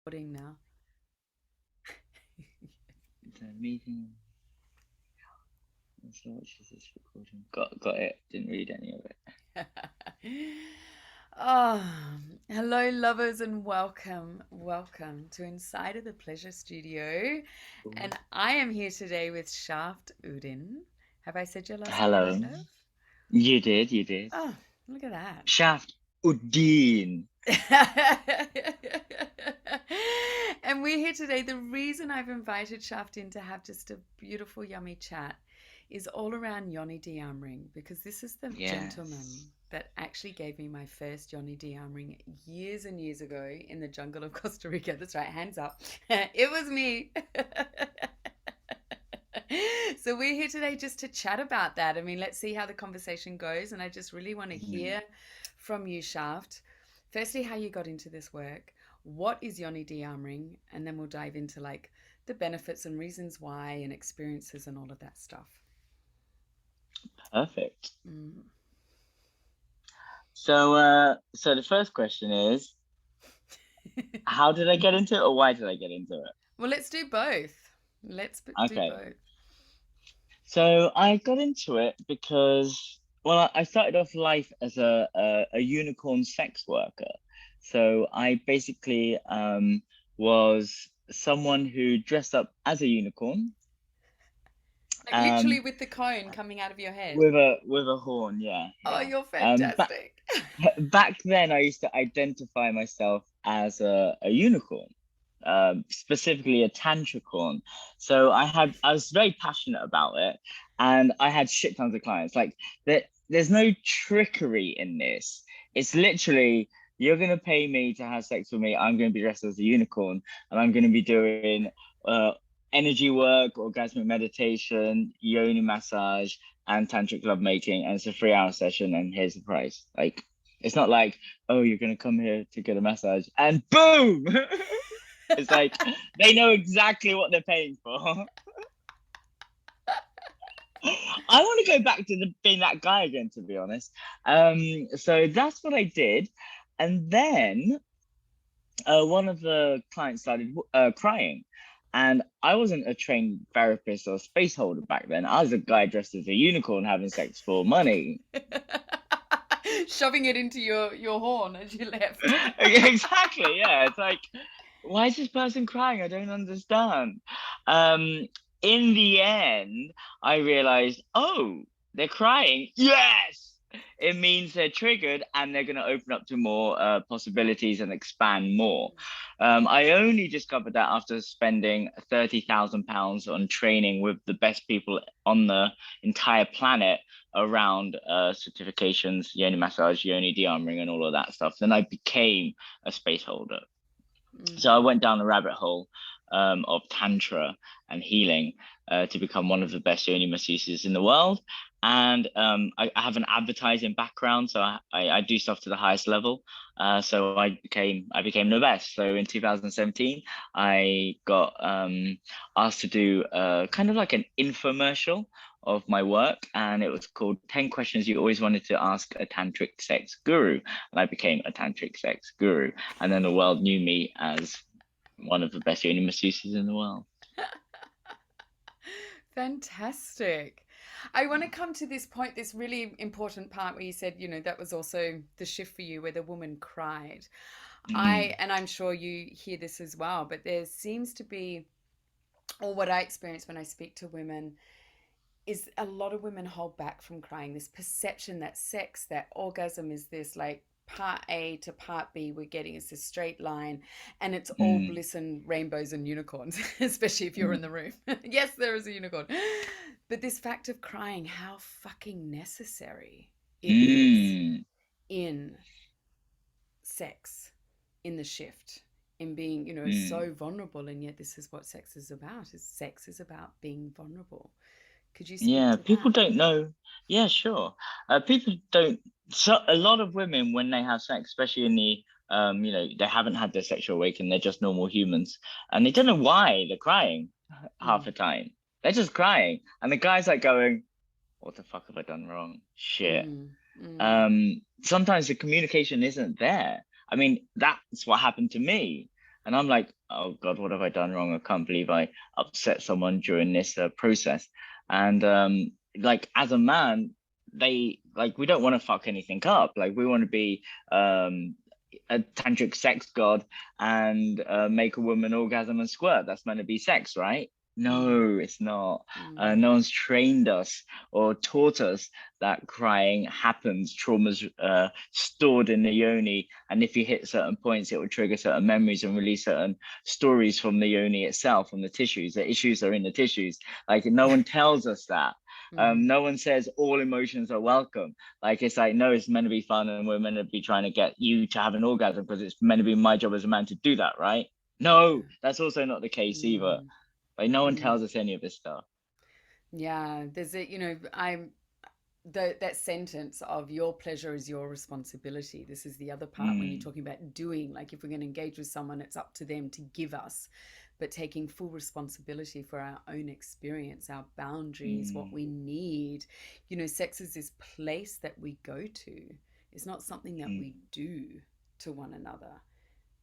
Recording now. The meeting. Let's watch this recording. Got it. Didn't read any of it. Oh, hello, lovers, and welcome to Inside of the Pleasure Studio. Cool. And I am here today with Shaft Uddin. Have I said your last name Hello. kind of? You did. You did. Oh, look at that. Shaft Uddin. And we're here today. The reason I've invited Shaft in to have just a beautiful, yummy chat is all around Yoni DeArmouring because this is the gentleman Yes. that actually gave me my first Yoni DeArmouring years and years ago in the jungle of Costa Rica. That's right, hands up. It was me. So we're here today just to chat about that. I mean, let's see how the conversation goes. And I just really want to Mhm. hear from you, Shaft. Firstly, how you got into this work. What is Yoni de-armoring? And then we'll dive into like the benefits and reasons why and experiences and all of that stuff. Perfect. Mm. So the first question is, how did I get into it, or why did I get into it? Well, let's do both. Do Okay. both. So I got into it because, well, I started off life as a unicorn sex worker. So I basically was someone who dressed up as a unicorn, Like literally um, with the cone coming out of your head. with a horn. Yeah, Oh, yeah. you're Back fantastic. back then, I used to identify myself as a unicorn, specifically a tantricorn. So I was very passionate about it, and I had shit tons of clients. Like there's no trickery in this. It's literally you're gonna pay me to have sex with me. I'm gonna be dressed as a unicorn, and I'm gonna be doing uh, energy work, orgasmic meditation, yoni massage, and tantric lovemaking, and it's a 3 hour session, and here's the price. Like it's not like, oh, you're gonna come here to get a massage, and boom. It's like they know exactly what they're paying for. I want to go back to being that guy again, to be honest. So that's what I did, and then one of the clients started crying. And I wasn't a trained therapist or space holder back then. I was a guy dressed as a unicorn having sex for money. Shoving it into your horn as you left. Exactly, yeah. It's like, why is this person crying? I don't understand. Um, in the end, I realized, oh, they're crying. Yes, it means they're triggered and they're going to open up to more possibilities and expand more. I only discovered that after spending £30,000 on training with the best people on the entire planet around certifications, yoni massage, yoni de-armoring, and all of that stuff. Then I became a space holder. So I Mm. went down a rabbit hole of tantra and healing to become one of the best yoni masseuses in the world. And I have an advertising background, so I do stuff to the highest level. So I became the best. So in 2017, I got asked to do kind of like an infomercial of my work, and it was called 10 Questions You Always Wanted to Ask a Tantric Sex Guru. And I became a tantric sex guru, and then the world knew me as one of the best yoni masseuses in the world. Fantastic. I want to come to this point, this really important part where you said, that was also the shift for you where the woman cried. Mm, And I'm sure you hear this as well, but there seems to be, or what I experience when I speak to women, is a lot of women hold back from crying. This perception that sex, that orgasm is this like part A to part B we're getting is this straight line and it's all mm, bliss and rainbows and unicorns, especially if you're in mm, the room. Yes, there is a unicorn. But this fact of crying, how fucking necessary it is mm, in sex, in the shift, in being, mm. so vulnerable. And yet this is what sex is about. Is sex is about being vulnerable. Could you speak Yeah, to people that? don't know. Yeah, sure. People don't. So a lot of women, when they have sex, especially in the they haven't had their sexual awakening. They're just normal humans, and they don't know why they're crying half Mm, the time. They're just crying, and the guy's like going, "What the fuck have I done wrong? Shit." mm, mm, Sometimes the communication isn't there. I mean, that's what happened to me. And I'm like, oh God, what have I done wrong? I can't believe I upset someone during this process. And like as a man, they like we don't want to fuck anything up. Like we want to be um a tantric sex god and make a woman orgasm and squirt. That's meant to be sex, right? Mm, No, it's not. mm, No one's trained us or taught us that crying happens, trauma's stored in the yoni, and if you hit certain points, it will trigger certain memories and release certain stories from the yoni itself, from the tissues. The issues are in the tissues. Like no one tells us that. mm, No one says all emotions are welcome. Like it's like, no, it's meant to be fun and we're meant to be trying to get you to have an orgasm because it's meant to be my job as a man to do that, right? yeah. No, that's also not the case either. Mm, Like no one mm. tells us any of this stuff. Yeah, there's a, that sentence of your pleasure is your responsibility. This is the other part when you're Mm, talking about doing, like if we're going to engage with someone, it's up to them to give us, but taking full responsibility for our own experience, our boundaries, what mm, we need. Sex is this place that we go to. It's not something that mm, we do to one another.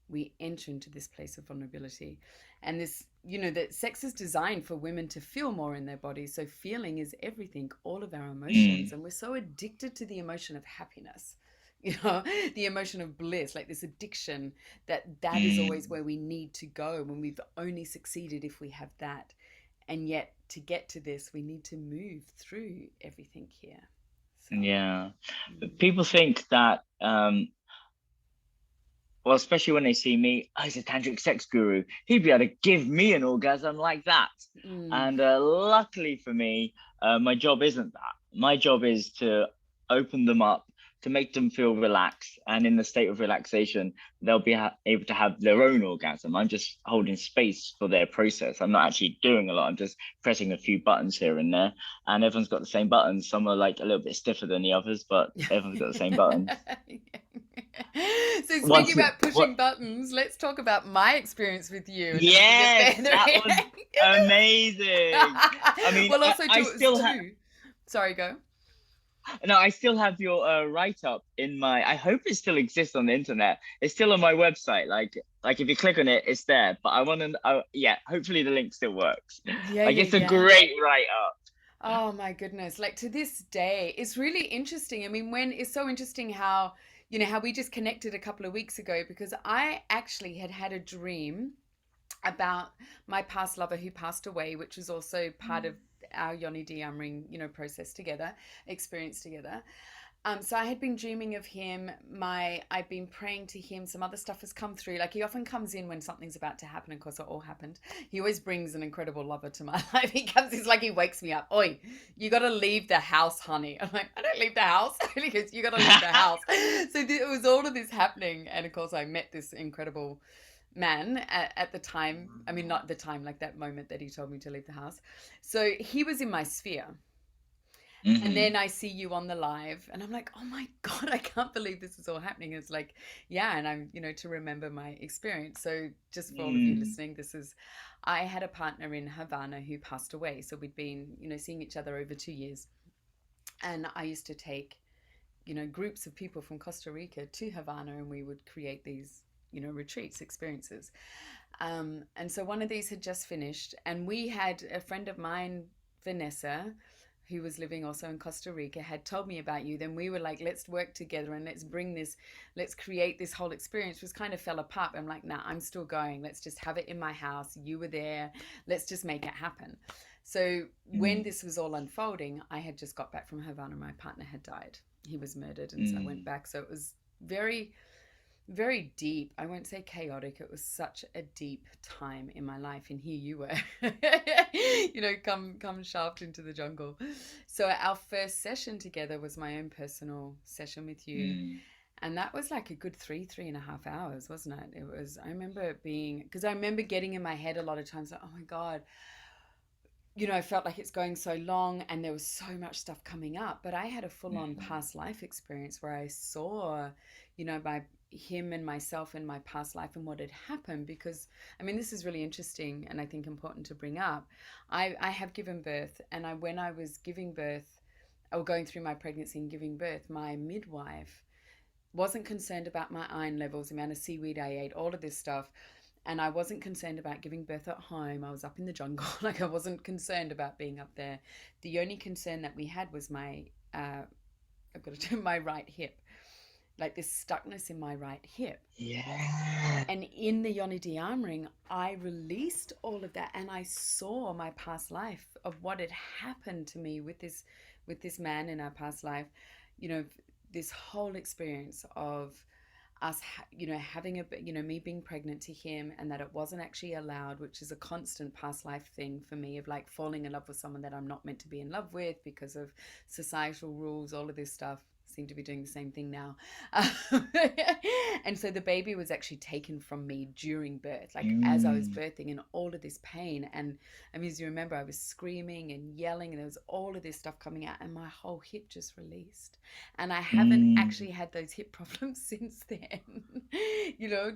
We enter into this place of vulnerability, and this, that sex is designed for women to feel more in their bodies. So feeling is everything, all of our emotions, mm, and we're so addicted to the emotion of happiness, you know the emotion of bliss, like this addiction, that is always mm. where we need to go, when we've only succeeded if we have that. And yet to get to this, we need to move through everything here. So Yeah. mm, People think that well, especially when they see me, oh, he's a tantric sex guru. He'd be able to give me an orgasm like that. mm, And luckily for me, my job isn't that. My job is to open them up, to make them feel relaxed. And in the state of relaxation, they'll be able to have their own orgasm. I'm just holding space for their process. I'm not actually doing a lot. I'm just pressing a few buttons here and there. And everyone's got the same buttons. Some are like a little bit stiffer than the others, but everyone's got the same buttons. So speaking Once, about what? pushing buttons, let's talk about my experience with you, and then we can get Yes, further that in. was amazing. I mean, Well, also I to us still have too. Sorry, go. no, I still have your write up in my. I hope it still exists on the internet. It's still on my website. Like if you click on it, it's there. But I want to. Yeah, hopefully the link still works. Yeah, Like yeah, it's a yeah. great write up. Oh my goodness. Like to this day, it's really interesting. I mean, when it's so interesting how, how we just connected a couple of weeks ago, because I actually had a dream about my past lover who passed away, which was also part of our Yoni DeArmouring, process together, experience together. So I had been dreaming of him. I've been praying to him. Some other stuff has come through. Like he often comes in when something's about to happen. Of course, it all happened. He always brings an incredible lover to my life. He comes. He's like he wakes me up. Oi, you got to leave the house, honey. I'm like, I don't leave the house. He goes, you got to leave the house. So it was all of this happening, and of course, I met this incredible man at the time. I mean, not the time, like that moment that he told me to leave the house. So he was in my sphere. And then Hmm. I see you on the live, and I'm like, oh my God, I can't believe this is all happening. It's like, yeah, and I'm, to remember my experience. So, just for all of you Mm. listening, I had a partner in Havana who passed away. So, we'd been, seeing each other over 2 years. And I used to take, groups of people from Costa Rica to Havana, and we would create these, retreats, experiences. And so one of these had just finished, and we had a friend of mine, Vanessa, who was living also in Costa Rica, had told me about you. Then we were like, let's work together and let's create this whole experience. It was kind of fell apart. I'm like, nah, I'm still going. Let's just have it in my house. You were there. Let's just make it happen. So when Mm. this was all unfolding, I had just got back from Havana. My partner had died. He was murdered. And so I went Mm. back. So it was very, very deep. I won't say chaotic. It was such a deep time in my life, and here you were, come shaft into the jungle. So our first session together was my own personal session with you, Mm. and that was like a good 3.5 hours, wasn't it? It was. I remember it being, because I remember getting in my head a lot of times like, oh my God, I felt like it's going so long and there was so much stuff coming up. But I had a full on Mm. past life experience where I saw, my him and myself in my past life and what had happened. Because I mean, this is really interesting and I think important to bring up. I have given birth, and when I was giving birth, or going through my pregnancy and giving birth, my midwife wasn't concerned about my iron levels, the amount of seaweed I ate, all of this stuff. And I wasn't concerned about giving birth at home. I was up in the jungle. Like, I wasn't concerned about being up there. The only concern that we had was I've got to do my right hip, like this stuckness in my right hip. Yeah. And in the Yoni DeArmouring, I released all of that, and I saw my past life of what had happened to me with this man in our past life. You know, this whole experience of us, having me being pregnant to him, and that it wasn't actually allowed, which is a constant past life thing for me, of like falling in love with someone that I'm not meant to be in love with because of societal rules, all of this stuff. Seem to be doing the same thing now. And so the baby was actually taken from me during birth, like as I was Mm. birthing, and all of this pain. And I mean, as you remember, I was screaming and yelling, and there was all of this stuff coming out, and my whole hip just released. And I haven't Mm. actually had those hip problems since then.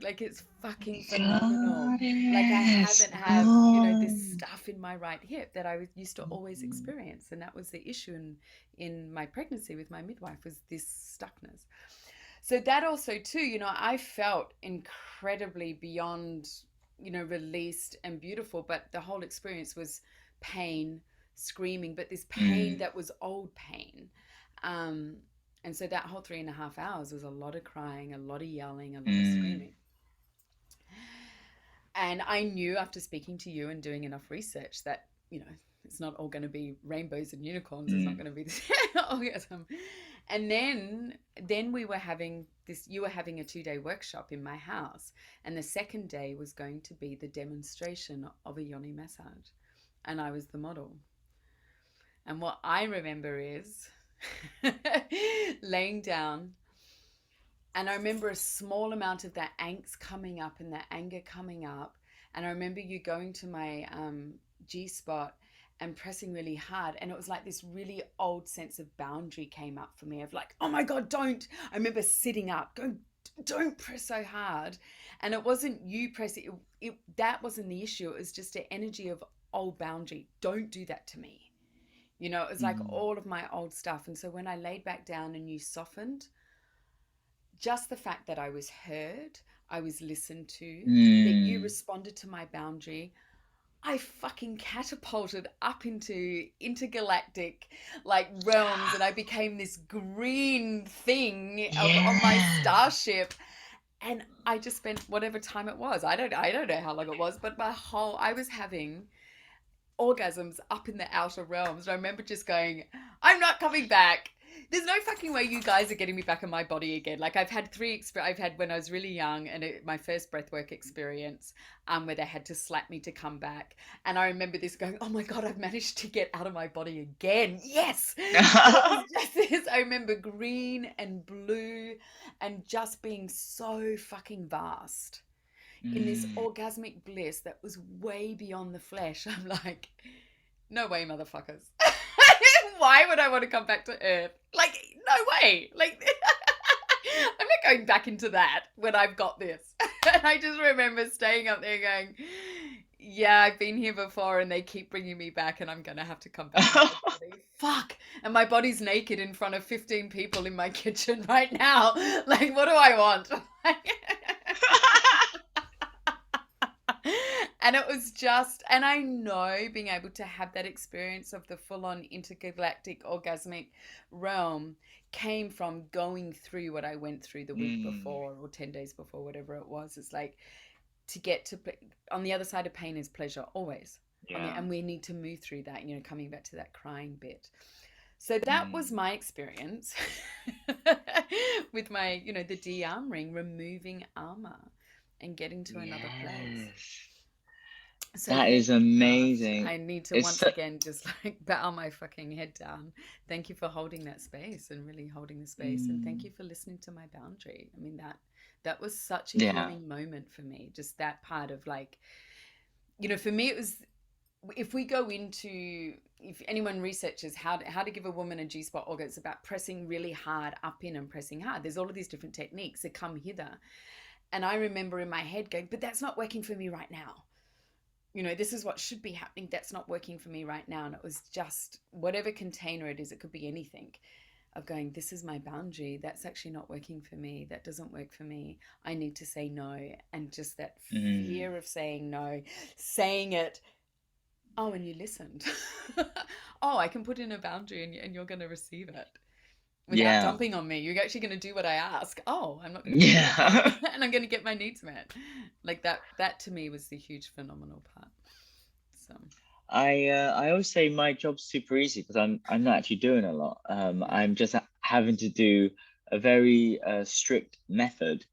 Like, it's fucking phenomenal. Got Like, I it. haven't have, this Oh. stuff in my right hip that I used to always experience. And that was the issue in my pregnancy with my midwife, was this stuckness. So that also too, I felt incredibly beyond, released and beautiful, but the whole experience was pain, screaming, but this pain Mm. that was old pain. Um, and so that whole 3.5 hours was a lot of crying, a lot of yelling, a lot of Mm. screaming. And I knew, after speaking to you and doing enough research, that, it's not all going to be rainbows and unicorns. It's not Mm. going to be this orgasm. And then you were having a 2-day workshop in my house. And the second day was going to be the demonstration of a yoni massage. And I was the model. And what I remember is laying down. And I remember a small amount of that angst coming up and that anger coming up. And I remember you going to my G spot and pressing really hard. And it was like this really old sense of boundary came up for me, of like, oh my God, don't. I remember sitting up, going, don't press so hard. And it wasn't you pressing, that wasn't the issue. It was just an energy of old boundary. Don't do that to me. It was like Mm. all of my old stuff. And so when I laid back down and you softened, just the fact that I was heard, I was listened to, that you Mm. responded to my boundary, I fucking catapulted up into intergalactic like realms, and I became this green thing on my Yeah. starship. And I just spent whatever time it was. I don't know how long it was, but I was having orgasms up in the outer realms. And I remember just going, I'm not coming back. There's no fucking way you guys are getting me back in my body again. Like, I've had I've had when I was really young, and my first breathwork experience, where they had to slap me to come back. And I remember this going, oh my God, I've managed to get out of my body again. Yes. And it was just this, I remember green and blue and just being so fucking vast in this Mm. orgasmic bliss that was way beyond the flesh. I'm like, no way, motherfuckers. Why would I want to come back to Earth? Like, no way. Like, I'm not going back into that when I've got this. And I just remember staying up there going, yeah, I've been here before and they keep bringing me back, and I'm going to have to come back to my body. Fuck. And my body's naked in front of 15 people in my kitchen right now. Like, what do I want? And it was just, and I know being able to have that experience of the full on intergalactic orgasmic realm came from going through what I went through the week Mm. before or 10 days before, whatever it was. It's like, to get to, on the other side of pain is pleasure, always. Yeah. And we need to move through that, coming back to that crying bit. So that was Mm. my experience with my, the de-armoring, removing armor and getting to another place. Yes. So That thank is you, Josh. amazing. I need to It's once so, again just like bow my fucking head down. Thank you for holding that space and really holding the space. And thank mm. you for listening to my boundary. I mean, that was such a Yeah. healing moment for me. Just that part of like, for me it was, if we go into, if anyone researches how to give a woman a G-spot orgasm, it's about pressing really hard up in and pressing hard. There's all of these different techniques that come hither. And I remember in my head going, but that's not working for me right now. This is what should be happening. That's not working for me right now. And it was just whatever container it is, it could be anything. of going, this is my boundary. That's actually not working for me. That doesn't work for me. I need to say no. And just that Mm. fear of saying no, saying it. Oh, and you listened. Oh, I can put in a boundary and you're going to receive it without Yeah. dumping on me. You're actually going to do what I ask. Oh, I'm not going to push back. Yeah. And I'm going to get my needs met. Like that to me was the huge phenomenal part. So, I always say my job's super easy because I'm not actually doing a lot. yeah. I'm just having to do a very strict method,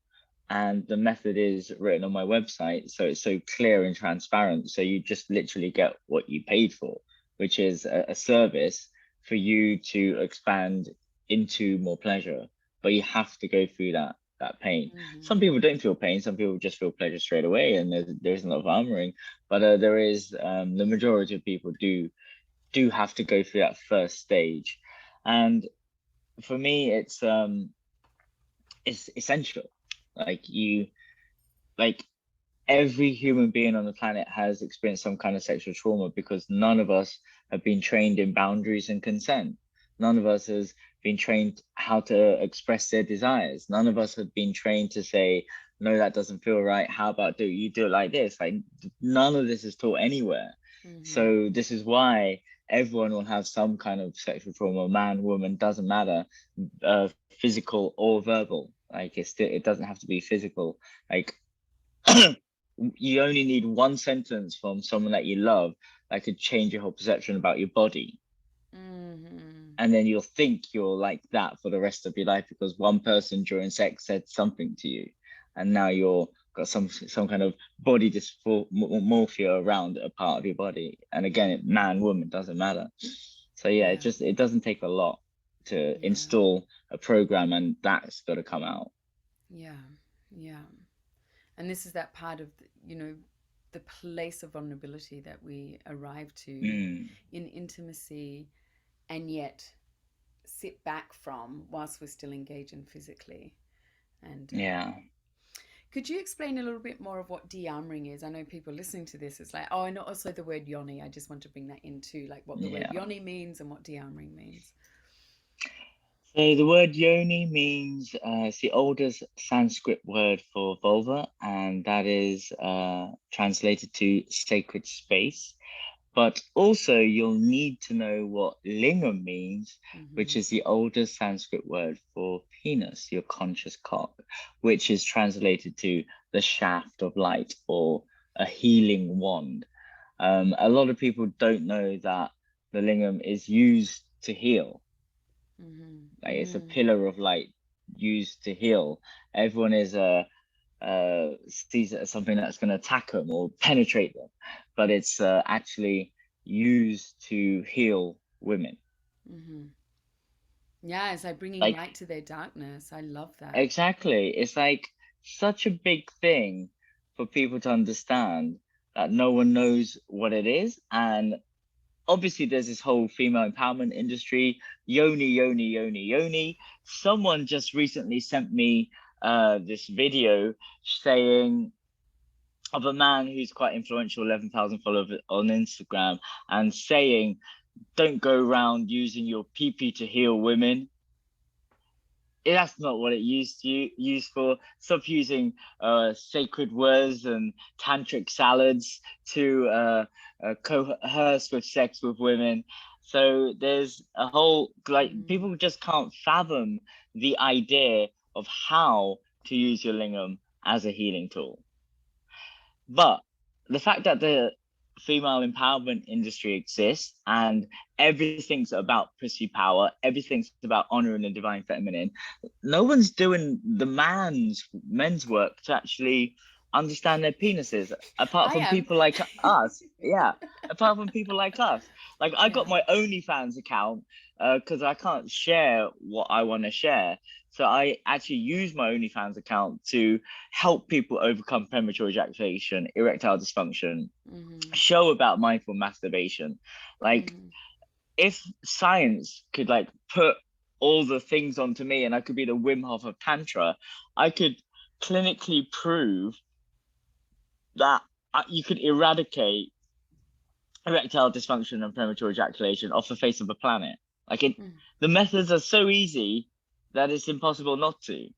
and the method is written on my website, so it's so clear and transparent. So you just literally get what you paid for, which is a service for you to expand into more pleasure. But you have to go through that pain. Some Mm-hmm. people don't feel pain. Some people just feel pleasure straight away, and there's a lot of armoring. But there is the majority of people do have to go through that first stage, and for me, it's essential. Like you, like every human being on the planet has experienced some kind of sexual trauma because none of us have been trained in boundaries and consent. None of us has been trained how to express their desires. None of us have been trained to say, no, that doesn't feel right. How about you do it like this? Like none of this is taught anywhere. Mm-hmm. So this is why everyone will have some kind of sexual trauma, man, woman, doesn't matter, physical or verbal. Like it doesn't have to be physical. Like you only need one sentence from someone that you love that could change your whole perception about your body. Mm-hmm. And then you'll think you're like that for the rest of your life because one person during sex said something to you. And now you're got some kind of body dysmorphia around a part of your body. And again, man, woman, doesn't matter. So yeah, Yeah. it doesn't take a lot to Yeah. install a program, and that's got to come out. Yeah. Yeah. And this is that part of, the place of vulnerability that we arrive to Mm, in intimacy and yet sit back from whilst we're still engaged in physically. And yeah, could you explain a little bit more of what de-armoring is? I know people listening to this, it's like, oh, and also the word yoni. I just want to bring that into like what the word yeah. yoni means and what de-armoring means. So the word yoni means it's the oldest Sanskrit word for vulva, and that is translated to sacred space. But also, you'll need to know what lingam means, which Mm-hmm. is the oldest Sanskrit word for penis, your conscious cock, which is translated to the shaft of light or a healing wand. A lot of people don't know that the lingam is used to heal. Mm-hmm. Like it's a Mm. pillar of light used to heal. Everyone is sees it as something that's going to attack them or penetrate them, but it's actually used to heal women. Mm-hmm. Yeah, it's like bringing Like light to their darkness. I love that. exactly, it's like such a big thing for people to understand that no one knows what it is, and obviously there's this whole female empowerment industry, Yoni, Yoni, Yoni, Yoni. Someone just recently sent me this video saying of a man who's quite influential, 11,000 followers on Instagram, and saying, don't go around using your pee to heal women. That's not what it used for. Stop using sacred words and tantric salads to coerce with sex with women. So there's a whole like Mm. people just can't fathom the idea of how to use your lingam as a healing tool. But the fact that the female empowerment industry exists and everything's about pussy power, everything's about honoring the divine feminine, no one's doing the men's work to actually understand their penises apart I from am. people like us. Yeah, apart from people like us. Like I got Yeah. my OnlyFans account because I can't share what I want to share. So I actually use my OnlyFans account to help people overcome premature ejaculation, erectile dysfunction, Mm-hmm. show about mindful masturbation. Like Mm-hmm. if science could like put all the things onto me and I could be the Wim Hof of Tantra, I could clinically prove that you could eradicate erectile dysfunction and premature ejaculation off the face of the planet. Like it, Mm. the methods are so easy that it's impossible not to.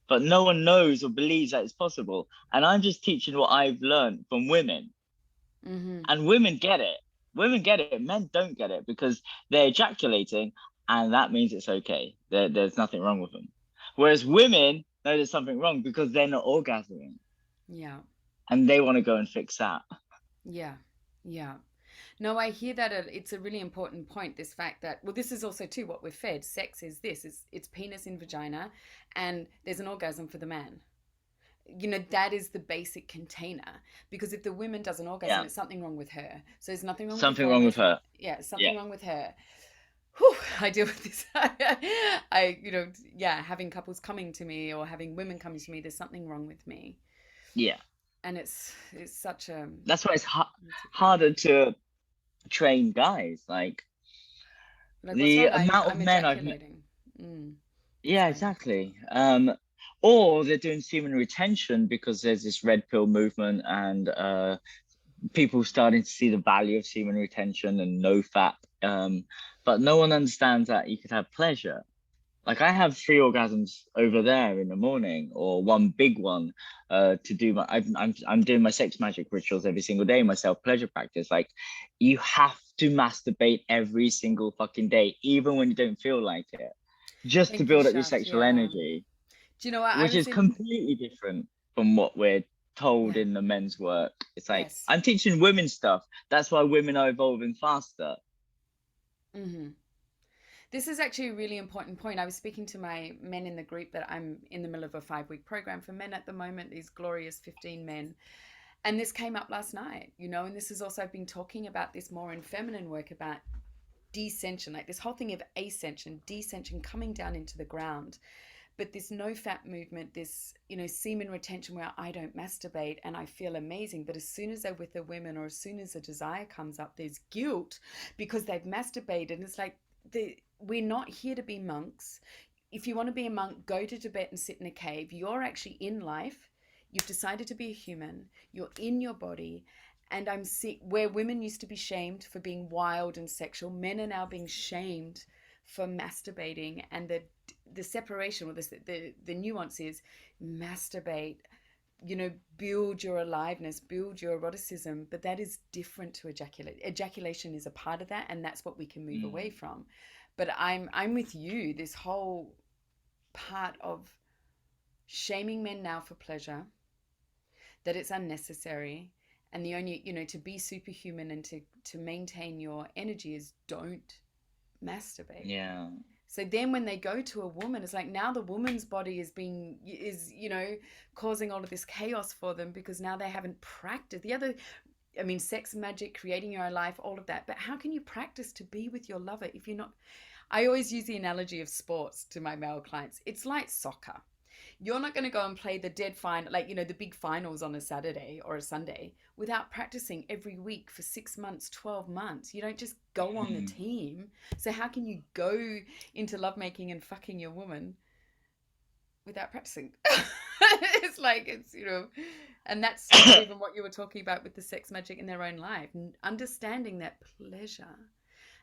But no one knows or believes that it's possible. And I'm just teaching what I've learned from women. Mm-hmm. And women get it. Women get it. Men don't get it because they're ejaculating, and that means it's okay. There's nothing wrong with them. Whereas women know there's something wrong because they're not orgasming, Yeah. and they want to go and fix that. Yeah. Yeah. No, I hear that it's a really important point. This fact that, well, this is also too what we're fed. Sex is this: it's penis in vagina, and there's an orgasm for the man. You know, that is the basic container. Because if the woman does an orgasm, Yeah, it's something wrong with her. So there's nothing wrong with the something phone. wrong with There's her. yeah, Yeah, something wrong with her. Whew, I deal with this. I, yeah, having couples coming to me or having women coming to me, there's something wrong with me, yeah. and it's such a That's why it's yeah. harder to train guys. Like Like, what's the wrong? amount of I'm men I've met. ejaculating. Mm, Yeah, sorry. exactly. Or they're doing semen retention because there's this red pill movement and people starting to see the value of semen retention and no fap. But no one understands that you could have pleasure. Like I have three orgasms over there in the morning, or one big one, to do my. I'm doing my sex magic rituals every single day, my self pleasure practice. Like, you have to masturbate every single fucking day, even when you don't feel like it, just to Thank you, build up your Shaf. sexual Yeah. energy, Do you know what? I which was is in. completely different from what we're told Yeah. in the men's work. It's like Yes. I'm teaching women stuff. That's why women are evolving faster. Mm-hmm. This is actually a really important point. I was speaking to my men in the group that I'm in the middle of a 5 week program for men at the moment, these glorious 15 men. And this came up last night, and this is also, I've been talking about this more in feminine work about descension, like this whole thing of ascension, descension, coming down into the ground. But this no fat movement, this, semen retention where I don't masturbate and I feel amazing. But as soon as they're with a woman or as soon as a desire comes up, there's guilt because they've masturbated. And it's like, we're not here to be monks. If you want to be a monk, go to Tibet and sit in a cave. You're actually in life. You've decided to be a human. You're in your body. And I'm sick where women used to be shamed for being wild and sexual, men are now being shamed for masturbating. And the separation or the nuance is masturbate, build your aliveness, build your eroticism, but that is different to ejaculate. Ejaculation is a part of that, and that's what we can move away Mm. from. But I'm with you. This whole part of shaming men now for pleasure, that it's unnecessary, and the only, to be superhuman and to maintain your energy is don't masturbate. Yeah. So then when they go to a woman, it's like now the woman's body is causing all of this chaos for them because now they haven't practiced. Sex magic, creating your own life, all of that. But how can you practice to be with your lover if you're not? I always use the analogy of sports to my male clients. It's like soccer. You're not going to go and play the dead fine, like, the big finals on a Saturday or a Sunday without practicing every week for 6 months, 12 months. You don't just go on the Mm. team. So, how can you go into lovemaking and fucking your woman without practicing? It's like, and that's even what you were talking about with the sex magic in their own life. Understanding that pleasure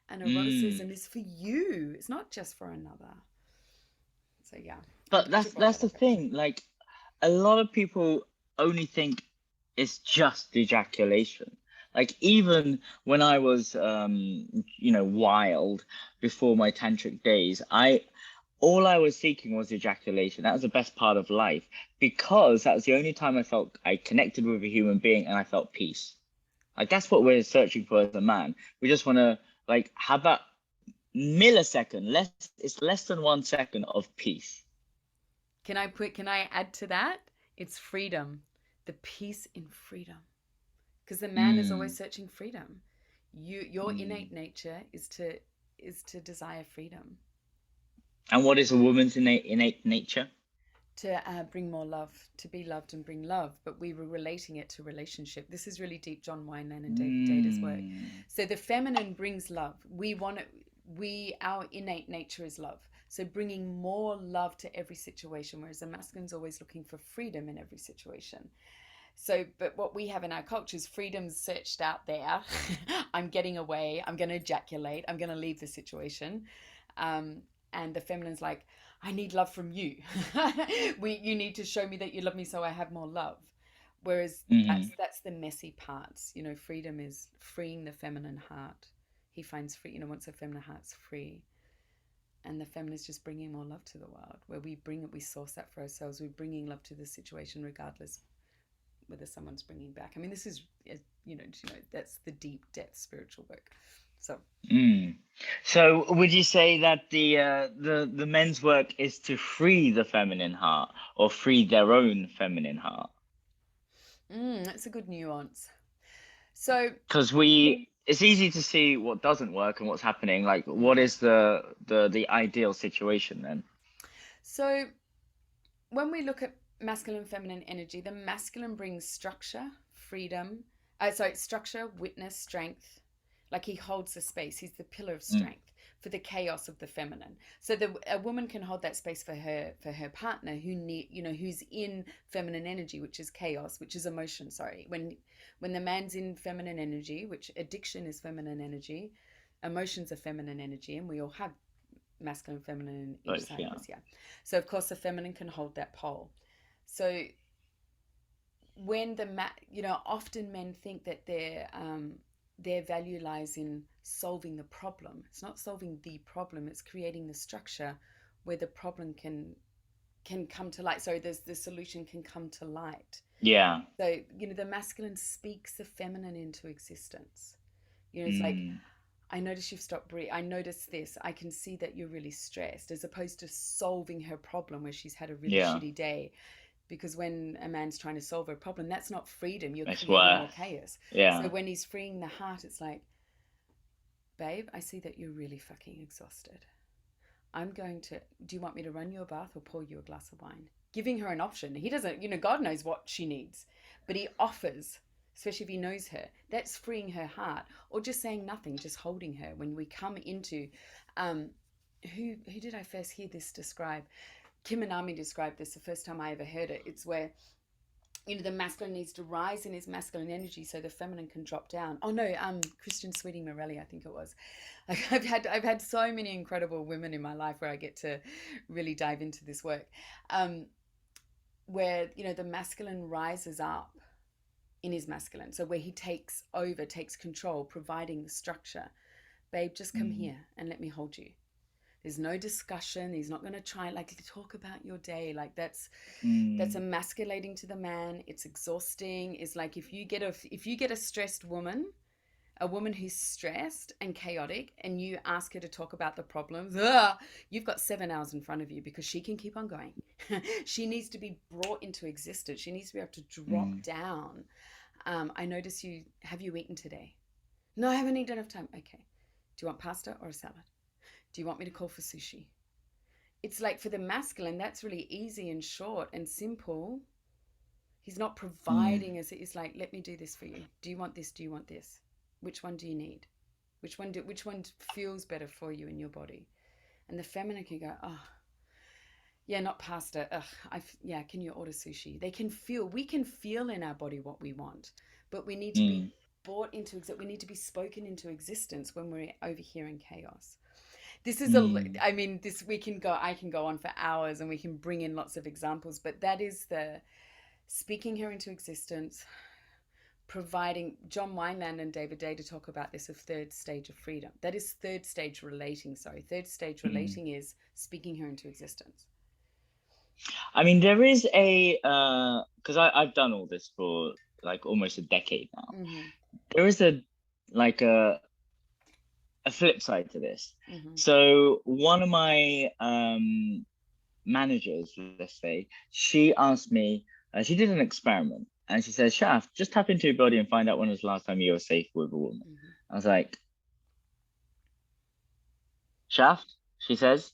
and Mm. eroticism is for you, it's not just for another. So, yeah, I'm But glad you brought that's that the up, actually. thing. Like a lot of people only think it's just ejaculation. Like even when I was wild before my tantric days, I all I was seeking was ejaculation. That was the best part of life because that was the only time I felt I connected with a human being and I felt peace. Like that's what we're searching for as a man. We just want to like have that millisecond, less it's less than 1 second of peace. Can I add to that? It's freedom. The peace in freedom. Because the man is always Mm, searching freedom. Your mm. innate nature is to desire freedom, And what is a woman's innate nature? to bring more love, to be loved and bring love. But we were relating it to relationship. This is really deep John Wineland and David Data's work. Mm, So the feminine brings love. Our innate nature is love. So bringing more love to every situation, whereas the masculine's always looking for freedom in every situation. So, but what we have in our culture is freedom's searched out there. I'm getting away. I'm going to ejaculate. I'm going to leave the situation. um, and the feminine's like, I need love from you. You need to show me that you love me so I have more love. Whereas Mm. that's the messy parts. You know, freedom is freeing the feminine heart. He finds free, once the feminine heart's free, and the feminine is just bringing more love to the world, where we bring it, we source that for ourselves. We're bringing love to the situation, regardless whether someone's bringing back. I mean, this is, that's the deep depth spiritual work. So, Mm. So would you say that the men's work is to free the feminine heart or free their own feminine heart? that's a good nuance. So, Because it's easy to see what doesn't work and what's happening. Like, what mm, is the ideal situation then? so when we look at masculine and feminine energy, the masculine brings structure, freedom, structure, witness, strength. Like he holds the space. He's the pillar of Mm. strength for the chaos of the feminine. So a woman can hold that space for her partner who's in feminine energy, which is chaos, which is emotion. Sorry, when the man's in feminine energy, which addiction is feminine energy, emotions are feminine energy, and we all have masculine and feminine in each Both, side of yeah. us. Yeah. So of course the feminine can hold that pole. So when often men think that their value lies in solving the problem. It's not solving the problem, it's creating the structure where the problem can come to light. So there's the solution can come to light. Yeah. So the masculine speaks the feminine into existence. It's like, Mm. I notice you've stopped breathing. I notice this. I can see that you're really stressed, as opposed to solving her problem where she's had a really Yeah. shitty day. Because when a man's trying to solve a problem, that's not freedom. You're It's creating worse. more chaos. So Yeah. when he's freeing the heart, it's like, babe, I see that you're really fucking exhausted. Do you want me to run you a bath or pour you a glass of wine? Giving her an option. He doesn't, God knows what she needs, but he offers, especially if he knows her. That's freeing her heart. Or just saying nothing, just holding her. When we come into, who did I first hear this describe? Kim Anami described this the first time I ever heard it. It's where the masculine needs to rise in his masculine energy so the feminine can drop down. Oh no, Christian Sweetie Morelli, I think it was. I've had so many incredible women in my life where I get to really dive into this work, um, where the masculine rises up in his masculine, so where he takes over, takes control, providing the structure. Babe, just come Mm. here and let me hold you. There's no discussion. He's not going to try like to talk about your day. Like that's Mm. emasculating to the man. It's exhausting. It's like if you get a stressed woman, a woman who's stressed and chaotic, and you ask her to talk about the problems, you've got 7 hours in front of you because she can keep on going. She needs to be brought into existence. She needs to be able to drop Mm. down. I notice have you eaten today? No, I haven't eaten enough time. Okay. Do you want pasta or a salad? Do you want me to call for sushi? It's like for the masculine, that's really easy and short and simple. He's not Mm. providing as it is like, let me do this for you. Do you want this? Do you want this? Which one do you need? Which one feels better for you in your body? And the feminine can go, oh, yeah, not pasta. Ugh, yeah, can you order sushi? We can feel in our body what we want, but we need to be Mm. we need to be spoken into existence when we're over here in chaos. This is Mm. I mean, I can go on for hours and we can bring in lots of examples, but that is the speaking her into existence, providing. John Wineland and David Day to talk about this of third stage of freedom. That is third stage relating. Sorry, third stage Mm. relating is speaking her into existence. I mean, there is because I've done all this for like almost a decade now. Mm-hmm. There is like a flip side to this. Mm-hmm. So one of my managers, let's say, she asked me, she did an experiment, and she said, Shaf, just tap into your body and find out when was the last time you were safe with a woman. Mm-hmm. I was like, Shaft, she says,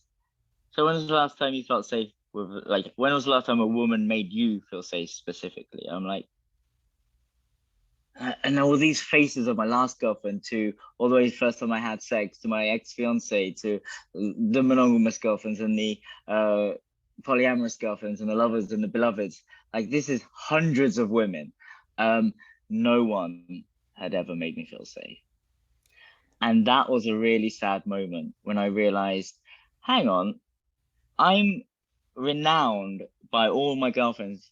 so when was the last time you felt safe with, like, when was the last time a woman made you feel safe specifically? I'm like, and all these faces of my last girlfriend to all the way first time I had sex to my ex-fiance to the monogamous girlfriends and the polyamorous girlfriends and the lovers and the beloveds. Like this is hundreds of women. Um, no one had ever made me feel safe. And that was a really sad moment when I realized hang on, I'm renowned by all my girlfriends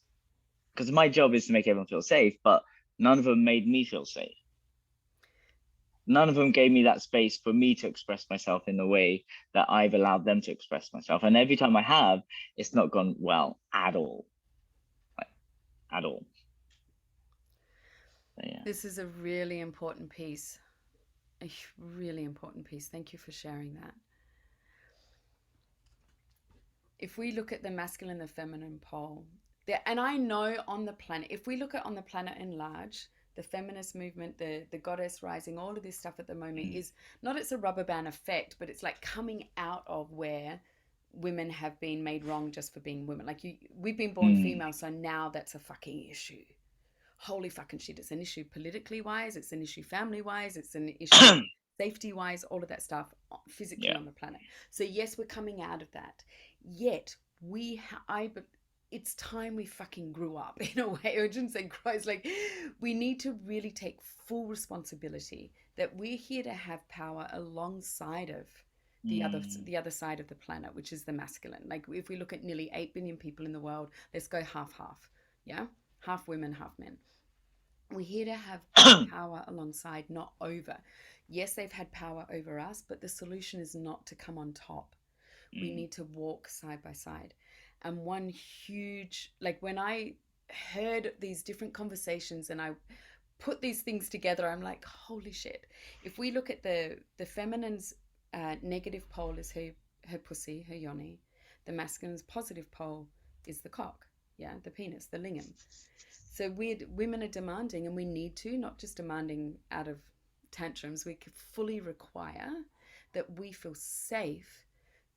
because my job is to make everyone feel safe, but none of them made me feel safe. None of them gave me that space for me to express myself in the way that I've allowed them to express myself. And every time I have, it's not gone well at all. Like, at all. So, yeah. This is a really important piece. A really important piece. Thank you for sharing that. If we look at the masculine and the feminine pole, there, and I know on the planet, if we look at on the planet in large, the feminist movement, the goddess rising, all of this stuff at the moment Mm, is not it's a rubber band effect, but it's like coming out of where women have been made wrong just for being women. Like we've been born mm, female, so now that's a fucking issue. Holy fucking shit! It's an issue politically wise. It's an issue family wise. It's an issue safety wise. All of that stuff physically yeah. on the planet. So yes, we're coming out of that. Yet but it's time we fucking grew up in a way. I shouldn't say grow. It's like we need to really take full responsibility that we're here to have power alongside of Mm, the other side of the planet, which is the masculine. Like if we look at nearly 8 billion people in the world, let's go half half. Yeah, half women, half men. We're here to have power alongside, not over. Yes, they've had power over us, but the solution is not to come on top. We mm, need to walk side by side. And one huge, like when I heard these different conversations and I put these things together, I'm like, holy shit. If we look at the feminine's negative pole is her pussy, her yoni. The masculine's positive pole is the cock, yeah, the penis, the lingam. So women are demanding, and we need to, not just demanding out of tantrums, we fully require that we feel safe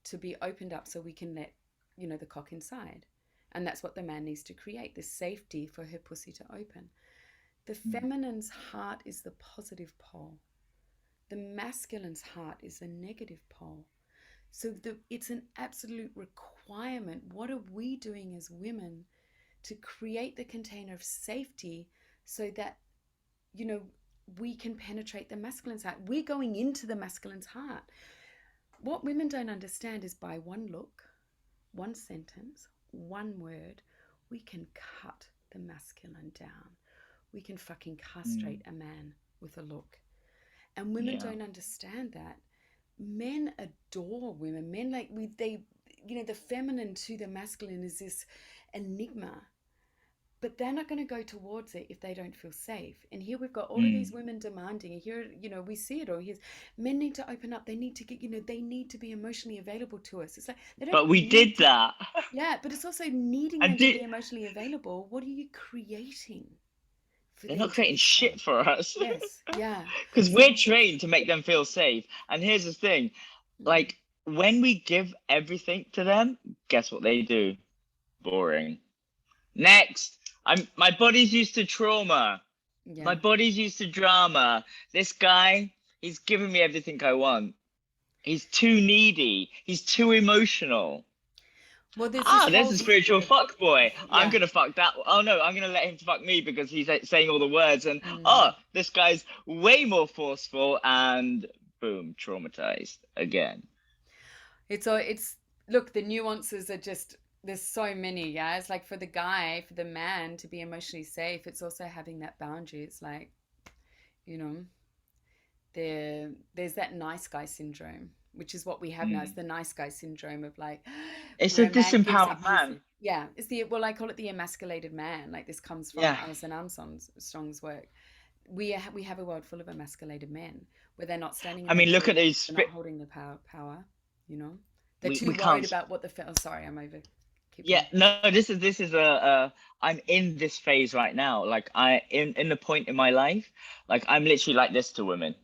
to be opened up so we can let, the cock inside. And that's what the man needs to create, this safety for her pussy to open. The mm, feminine's heart is the positive pole. The masculine's heart is the negative pole. So it's an absolute requirement. What are we doing as women to create the container of safety so that, you know, we can penetrate the masculine's heart? We're going into the masculine's heart. What women don't understand is by one look, one sentence, one word, we can cut the masculine down. We can fucking mm, castrate a man with a look. And women yeah. don't understand that. Men adore women. Men like they, the feminine to the masculine is this enigma, but they're not going to go towards it if they don't feel safe. And here we've got all of these Mm. women demanding, and here, we see it all. Here's men need to open up. They need to get, they need to be emotionally available to us. It's like they don't But we need did to. that. Yeah, but it's also needing I them to did. be emotionally available. What are you creating for They're them not to creating be safe? shit for us. Yes, yeah. Because So, we're trained to make them feel safe. And here's the thing, mm, like when we give everything to them, guess what they do? Boring. Next. My body's used to trauma. yeah. My body's used to drama. This guy, he's giving me everything I want. He's too needy. He's too emotional. Well, there's this Ah, there's whole a spiritual fuck boy. I'm yeah. gonna fuck that. Oh no, I'm gonna let him fuck me because he's saying all the words. And oh, Mm. this guy's way more forceful. And boom, traumatized again. It's look, the nuances are just there's so many, yeah. It's like for the guy, for the man to be emotionally safe, it's also having that boundary. It's like, you know, there's that nice guy syndrome, which is what we have now. It's Mm. the nice guy syndrome of like It's where a a man gives up disempowered his man. yeah, it's the well, I call it the emasculated man. Like this comes from Yeah. Alison Armstrong's work. We have a world full of emasculated men where they're not standing in I their mean, look at truth, these. they're not holding the power, you know. They're We too we worried can't. about what oh, sorry, I'm over. Keep Yeah. going. No. This is a. I'm in this phase right now. Like in the point in my life, like I'm literally like this to women.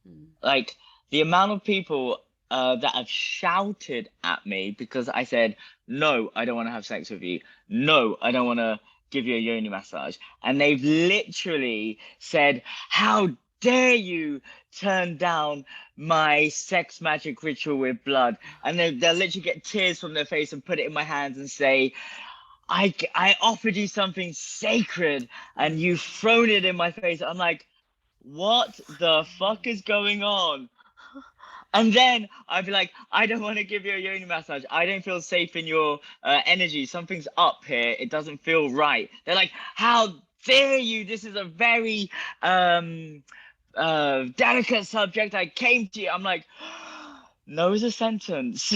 Mm. Like the amount of people that have shouted at me because I said, no, I don't want to have sex with you. No, I don't want to give you a yoni massage. And they've literally said, how dare you turn down my sex magic ritual with blood? And they'll literally get tears from their face and put it in my hands and say, I offered you something sacred and Mm. you've thrown it in my face. I'm like, what the fuck is going on? And then I'd be like, I don't want to give you a yoni massage. I don't feel safe in your energy. Something's up here. It doesn't feel right. They're like, how dare you? This is a very delicate subject. I came to you. I'm like, no is a sentence.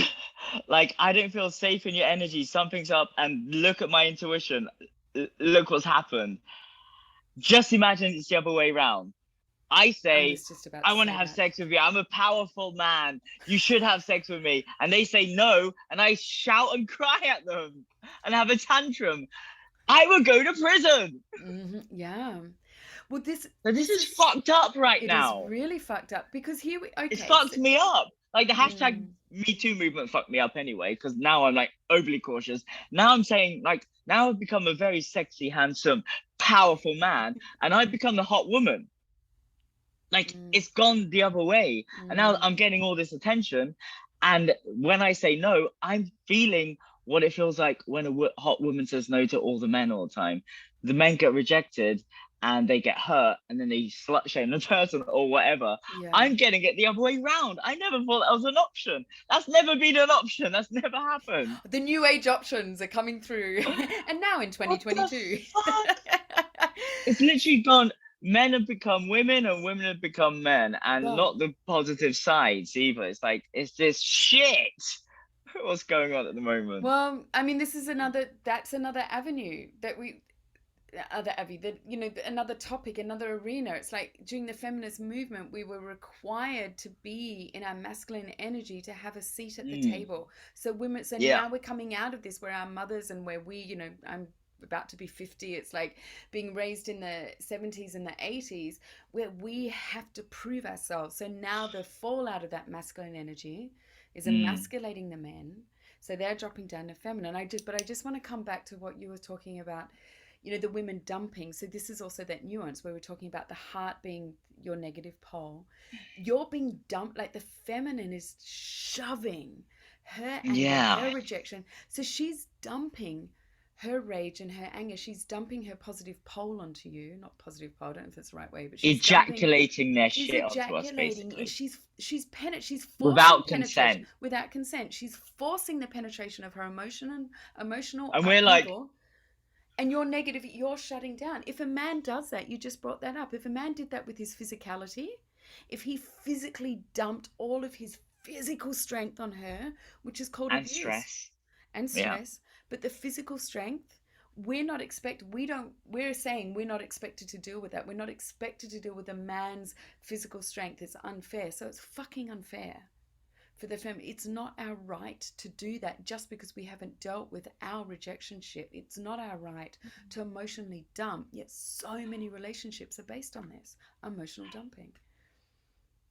Like, I don't feel safe in your energy. Something's up. And look at my intuition. Look what's happened. Just imagine it's the other way around. I I say, was just about I to want to say have that. sex with you. I'm a powerful man. You should have sex with me. And they say no. And I shout and cry at them and have a tantrum. I would go to prison. Yeah. Well, this So this this is is fucked up right it is now. really fucked up because here we It's okay. So, fucked me up. Like the hashtag mm, Me Too movement fucked me up anyway, because now I'm like overly cautious. Now I'm saying, like, now I've become a very sexy, handsome, powerful man, and I've become the hot woman. Like mm, it's gone the other way, and now mm, I'm getting all this attention. And when I say no, I'm feeling what it feels like when a hot woman says no to all the men all the time. The men get rejected and they get hurt, and then they slut shame the person or whatever. yeah. I'm getting it the other way round. I never thought that was an option. That's never been an option. That's never happened. The new age options are coming through, and now in What the 2022. fuck? It's literally gone. Men have become women and women have become men, and Well, not the positive sides either. It's like, it's this shit. What's going on at the moment? well, I mean, this is another. That's another avenue that we other Avi, that another topic, another arena. It's like during the feminist movement, we were required to be in our masculine energy to have a seat at the Mm, table. So women, so yeah. now we're coming out of this where our mothers and where we, I'm about to be 50. It's like being raised in the 70s and the 80s where we have to prove ourselves. So now the fallout of that masculine energy is Mm, emasculating the men. So they're dropping down to feminine. But I just want to come back to what you were talking about, the women dumping. So this is also that nuance where we're talking about the heart being your negative pole. You're being dumped, like the feminine is shoving her anger, yeah. her rejection. So she's dumping her rage and her anger. She's dumping her positive pole onto you. Not positive pole, I don't know if that's the right way, but Ejaculating their she's shit onto us, ejaculating, and basically, she's forcing without penetration consent. without consent. She's forcing the penetration of her emotional And we're like, upheaval, and you're negative, you're shutting down. If a man does that, you just brought that up. If a man did that with his physicality, if he physically dumped all of his physical strength on her, which is called and abuse stress. and Yeah. stress, but the physical strength, we're saying we're not expected to deal with that. We're not expected to deal with a man's physical strength. It's unfair. So it's fucking unfair for the family. It's not our right to do that just because we haven't dealt with our rejection shit. It's not our right to emotionally dump. Yet so many relationships are based on this emotional dumping.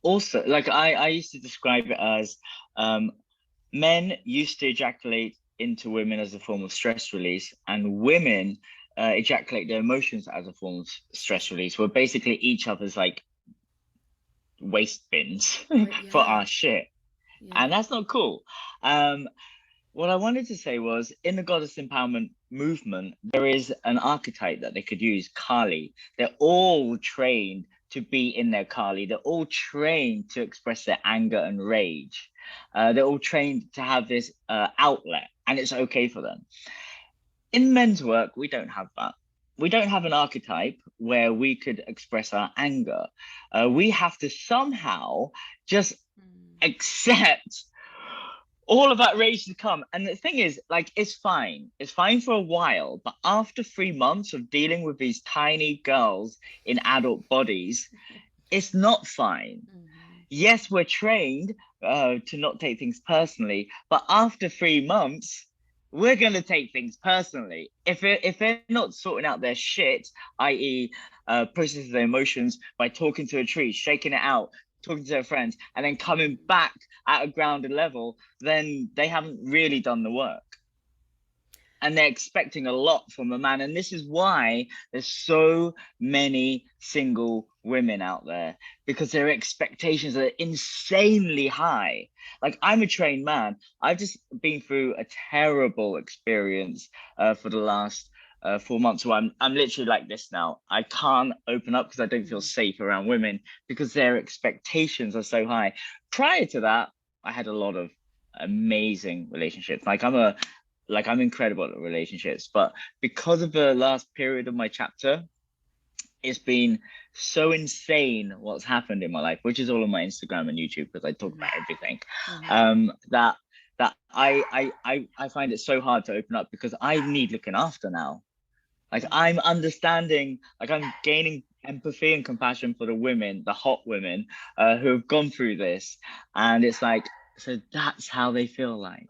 Also, like I used to describe it as um, men used to ejaculate into women as a form of stress release, and women ejaculate their emotions as a form of stress release. We're basically each other's like waste bins for Yeah, our shit, yeah. and that's not cool. Um, what I wanted to say was, in the goddess empowerment movement, there is an archetype that they could use, Kali. They're all trained to be in their Kali. They're all trained to express their anger and rage. They're all trained to have this outlet, and it's okay for them. In men's work, we don't have that. We don't have an archetype where we could express our anger. We have to somehow just Mm. accept all of that rage to come. And the thing is, like, it's fine. It's fine for a while. But after 3 months of dealing with these tiny girls in adult bodies, it's not fine. Mm-hmm. Yes, we're trained to not take things personally, but after 3 months, we're gonna take things personally. If they're not sorting out their shit, i.e., processing their emotions by talking to a tree, shaking it out, talking to their friends, and then coming back at a grounded level, then they haven't really done the work, and they're expecting a lot from a man. And this is why there's so many single women out there, because their expectations are insanely high. Like, I'm a trained man. I've just been through a terrible experience for the last 4 months. So I'm literally like this now. I can't open up because I don't feel Mm, safe around women because their expectations are so high. Prior to that, I had a lot of amazing relationships. I'm incredible at relationships, but because of the last period of my chapter, it's been so insane what's happened in my life, which is all on my Instagram and YouTube because I talk mhm, about everything. mhm, That I find it so hard to open up because I need looking after now. Like mm. I'm understanding, like I'm gaining empathy and compassion for the women, the hot women, who have gone through this, and it's like, so that's how they feel like.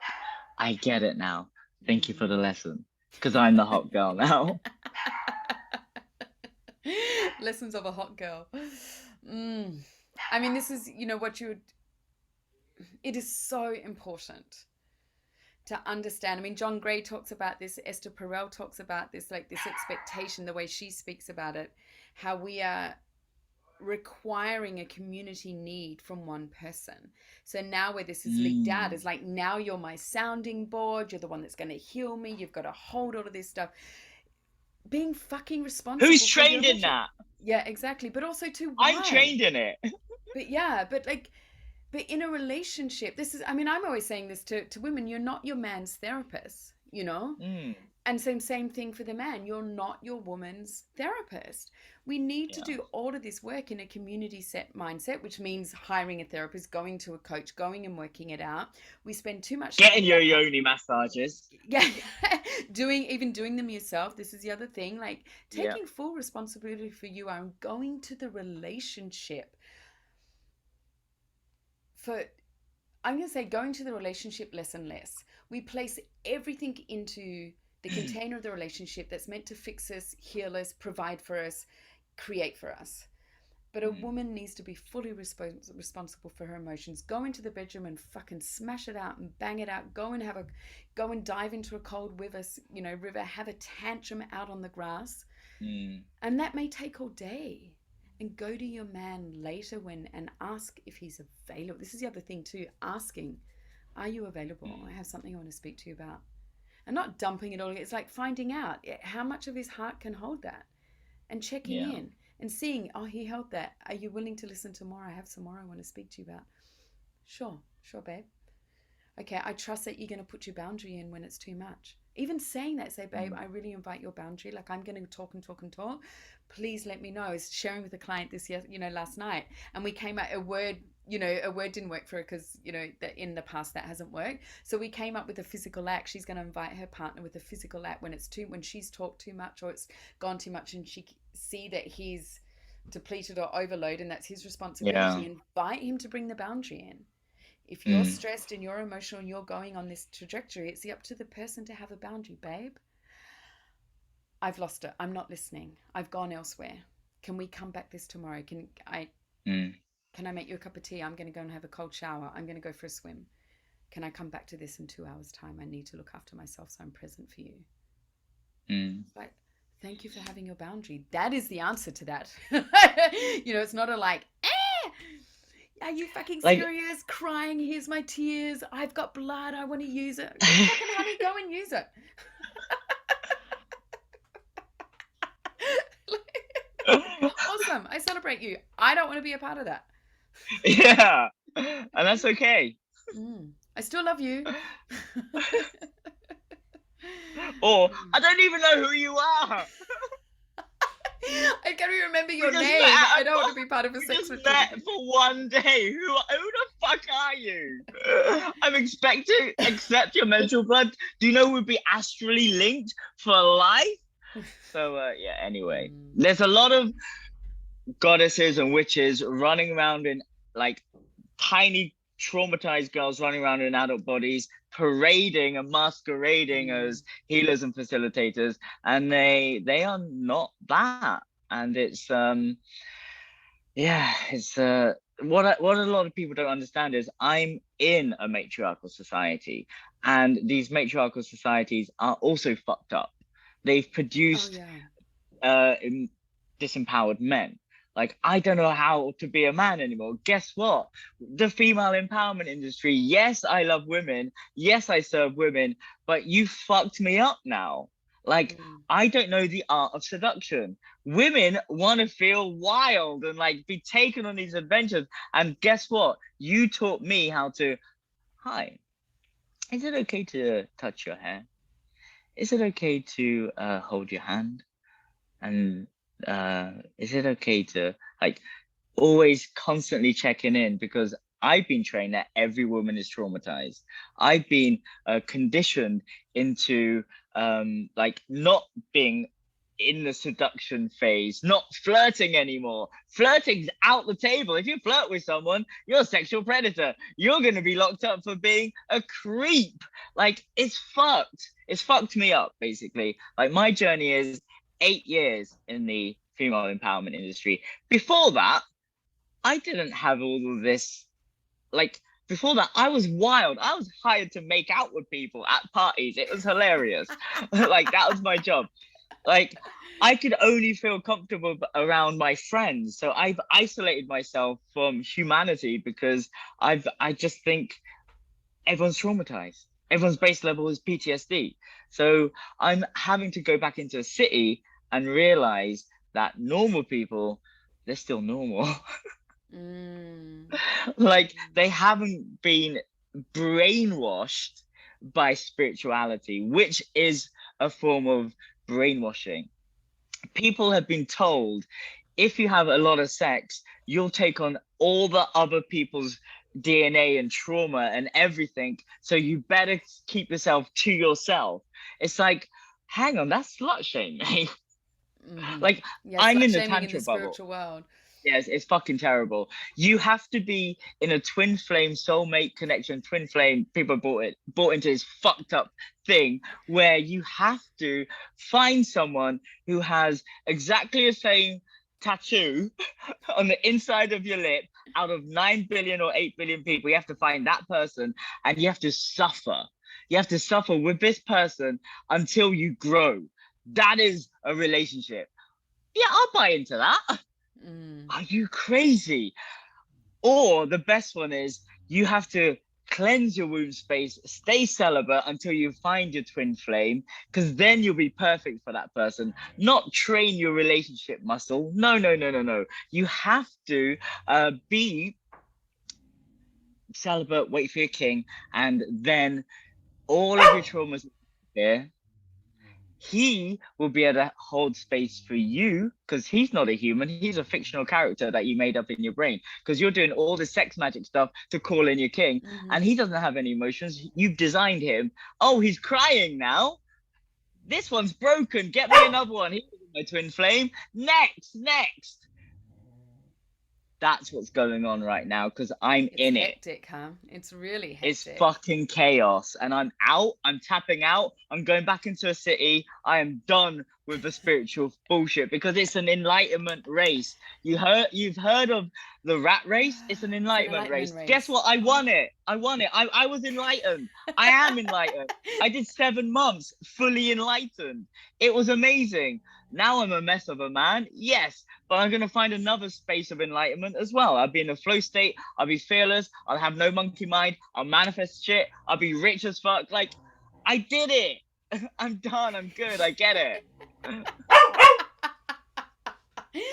I get it now. Thank you for the Mm. lesson, because I'm the hot girl now. Lessons of a hot girl. Mm. I mean, this is, what you would, it is so important to understand. I mean, John Gray talks about this, Esther Perel talks about this, like this expectation, the way she speaks about it, how we are requiring a community need from one person. So now where this is leaked out Mm. is like, now you're my sounding board, you're the one that's going to heal me, you've got to hold all of this stuff. Being fucking Who's responsible for your trained in emotion. that? Yeah, exactly. But also too, I'm why? trained in it. But yeah, but like, but in a relationship, this is, I mean, I'm always saying this to women, you're not your man's therapist, you know? Mm. And same thing for the man. You're not your woman's therapist. We need to Yeah. do all of this work in a community set mindset, which means hiring a therapist, going to a coach, going and working it out. We spend too much time Getting with your our yoni massages. yeah, doing them yourself. This is the other thing, like Yeah. taking full responsibility for you and going to the relationship for, I'm going to say, going to the relationship less and less. We place everything into the container of the relationship that's meant to fix us, heal us, provide for us, create for us. But a Mm. woman needs to be fully responsible for her emotions. Go into the bedroom and fucking smash it out and bang it out. Go and dive into a cold river. Have a tantrum out on the grass, Mm. and that may take all day. And go to your man later and ask if he's available. This is the other thing too. Asking, are you available? I Mm. have something I want to speak to you about. And not dumping it all. It's like finding out how much of his heart can hold that, and checking Yeah. in and seeing, oh, he held that. Are you willing to listen to more? I have some more I want to speak to you about. Sure, babe. Okay, I trust that you're going to put your boundary in when it's too much. Even saying that, say, babe, Mm. I really invite your boundary. Like, I'm going to talk and talk and talk. Please let me know. I was sharing with a client this year, last night, and we came out a word didn't work for her because, that in the past that hasn't worked. So we came up with a physical act. She's going to invite her partner with a physical act when she's talked too much or it's gone too much, and she see that he's depleted or overloaded, and that's his Yeah. responsibility. Invite him to bring the boundary in. If you're Mm. stressed and you're emotional and you're going on this trajectory, it's up to the person to have a boundary. Babe, I've lost it. I'm not listening. I've gone elsewhere. Can we come back this tomorrow? Mm. Can I make you a cup of tea? I'm going to go and have a cold shower. I'm going to go for a swim. Can I come back to this in 2 hours' time? I need to look after myself, so I'm present for you. Mm. It's like, thank you for having your boundary. That is the answer to that. It's not a like, are you fucking Like, serious? Crying, here's my tears. I've got blood. I want to use it. Fucking honey, go and use it. Awesome. I celebrate you. I don't want to be a part of that. yeah, and that's okay. I still love you. Or I don't even know who you are. I gotta remember We your just met name. at I a don't want to bar. be part of a We sex just retreat. met for one day. Who the fuck are you? I'm expecting accept your mental blood. Do you know we'd be astrally linked for life? So yeah. Anyway, Mm. there's a lot of goddesses and witches running around in like tiny traumatized girls running around in adult bodies parading and masquerading Mm. as healers and facilitators, and they are not that. And it's what a lot of people don't understand is I'm in a matriarchal society, and these matriarchal societies are also fucked up. They've Oh produced yeah. uh, disempowered men. Like, I don't know how to be a man anymore. Guess what? The female empowerment industry. Yes, I love women. Yes, I serve women, but you fucked me up now. Like, Mm. I don't know the art of seduction. Women want to feel wild and like be taken on these adventures. And guess what? You taught me how to, hi, is it okay to touch your hair? Is it okay to hold your hand? And is it okay to like always constantly checking in, because I've been trained that every woman is traumatized. I've been conditioned into like not being in the seduction phase, not flirting anymore. Flirting's out the table. If you flirt with someone, you're a sexual predator. You're going to be locked up for being a creep. Like, it's fucked. It's fucked me up, basically. Like, my journey is 8 years in the female empowerment industry. Before that, I didn't have all of this. Like, before that, I was wild. I was hired to make out with people at parties. It was hilarious. Like, that was my job. Like, I could only feel comfortable around my friends. So I've isolated myself from humanity because I just think everyone's traumatized. Everyone's base level is PTSD. So I'm having to go back into a city and realize that normal people, they're still normal. Mm. Like, they haven't been brainwashed by spirituality, which is a form of brainwashing. People have been told if you have a lot of sex, you'll take on all the other people's DNA and trauma and everything. So you better keep yourself to yourself. It's like, hang on, that's slut shaming. Mm-hmm. Like, Yeah, I'm slut in the shaming in the tantra bubble. spiritual world. Yes, it's fucking terrible. You have to be in a twin flame soulmate connection, twin flame. People bought into this fucked up thing where you have to find someone who has exactly the same tattoo on the inside of your lip out of 9 billion or 8 billion people. You have to find that person and you have to suffer. You have to suffer with this person until you grow. That is a relationship. Yeah, I'll buy into that. Mm. Are you crazy? Or the best one is you have to cleanse your womb space, stay celibate until you find your twin flame, because then you'll be perfect for that person. Not train your relationship muscle. No, no, no, no, no. You have to be celibate, wait for your king, and then all of your traumas here. He will be able to hold space for you because he's not a human. He's a fictional character that you made up in your brain because you're doing all the sex magic stuff to call in your king, and Mm-hmm. he doesn't have any emotions. You've designed him. Oh, he's crying now. This one's broken. Get me another one. He's my twin flame. Next, next. That's what's going on right now because I'm It's in it. hectic, huh? It's really It's hectic. fucking chaos, and I'm out. I'm tapping out. I'm going back into a city. I am done with the spiritual bullshit because it's an enlightenment race. You've heard of the rat race? It's an It's an enlightenment enlightenment race. Guess race. what? I won it. I won it. I was enlightened. I am enlightened. I did 7 months fully enlightened. It was amazing. Now I'm a mess of a man. Yes, but I'm gonna find another space of enlightenment as well. I'll be in a flow state. I'll be fearless. I'll have no monkey mind. I'll manifest shit. I'll be rich as fuck. Like, I did it. I'm done. I'm good. I get it.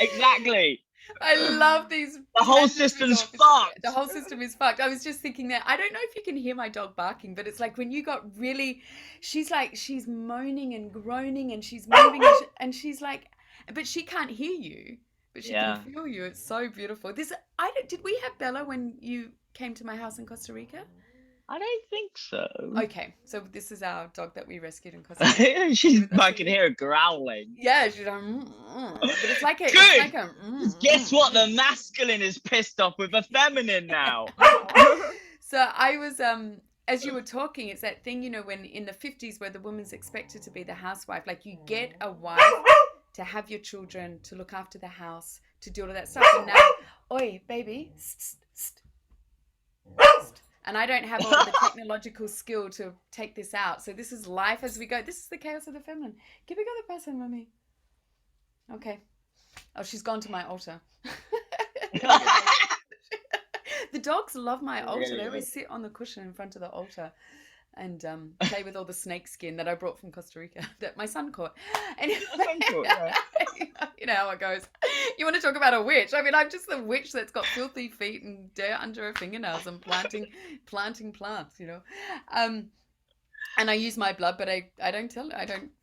Exactly. I love these The whole tangents we go system's off. This is the fucked. whole system is fucked. I was just thinking that I don't know if you can hear my dog barking, but it's like when you got really, she's like she's moaning and groaning and she's moving and she's like, but she can't hear you, but she can Yeah. feel you. It's so beautiful. This I don't, did we have Bella when you came to my house in Costa Rica? I don't think so. Okay, so this is our dog that we rescued in Costa Rica. You She's, with us? I can hear her growling. Yeah, she's like, but it's Good. like a. 'Cause guess what? The masculine is pissed off with the feminine now. So I was as you were talking, it's that thing, when in the 50s where the woman's expected to be the housewife, like you get a wife to have your children, to look after the house, to do all of that stuff. And now, oi, baby, and I don't have all of the technological skill to take this out. So this is life as we go. This is the chaos of the feminine. Give me the person, mommy. Okay. Oh, she's gone to my altar. The dogs love my altar. They always sit on the cushion in front of the altar. and play with all the snake skin that I brought from Costa Rica that my son caught. Anyway, That's so cool. Yeah. you know how it goes. You want to talk about a witch? I mean, I'm just the witch that's got filthy feet and dirt under her fingernails and planting plants. Um, and I use my blood, but I don't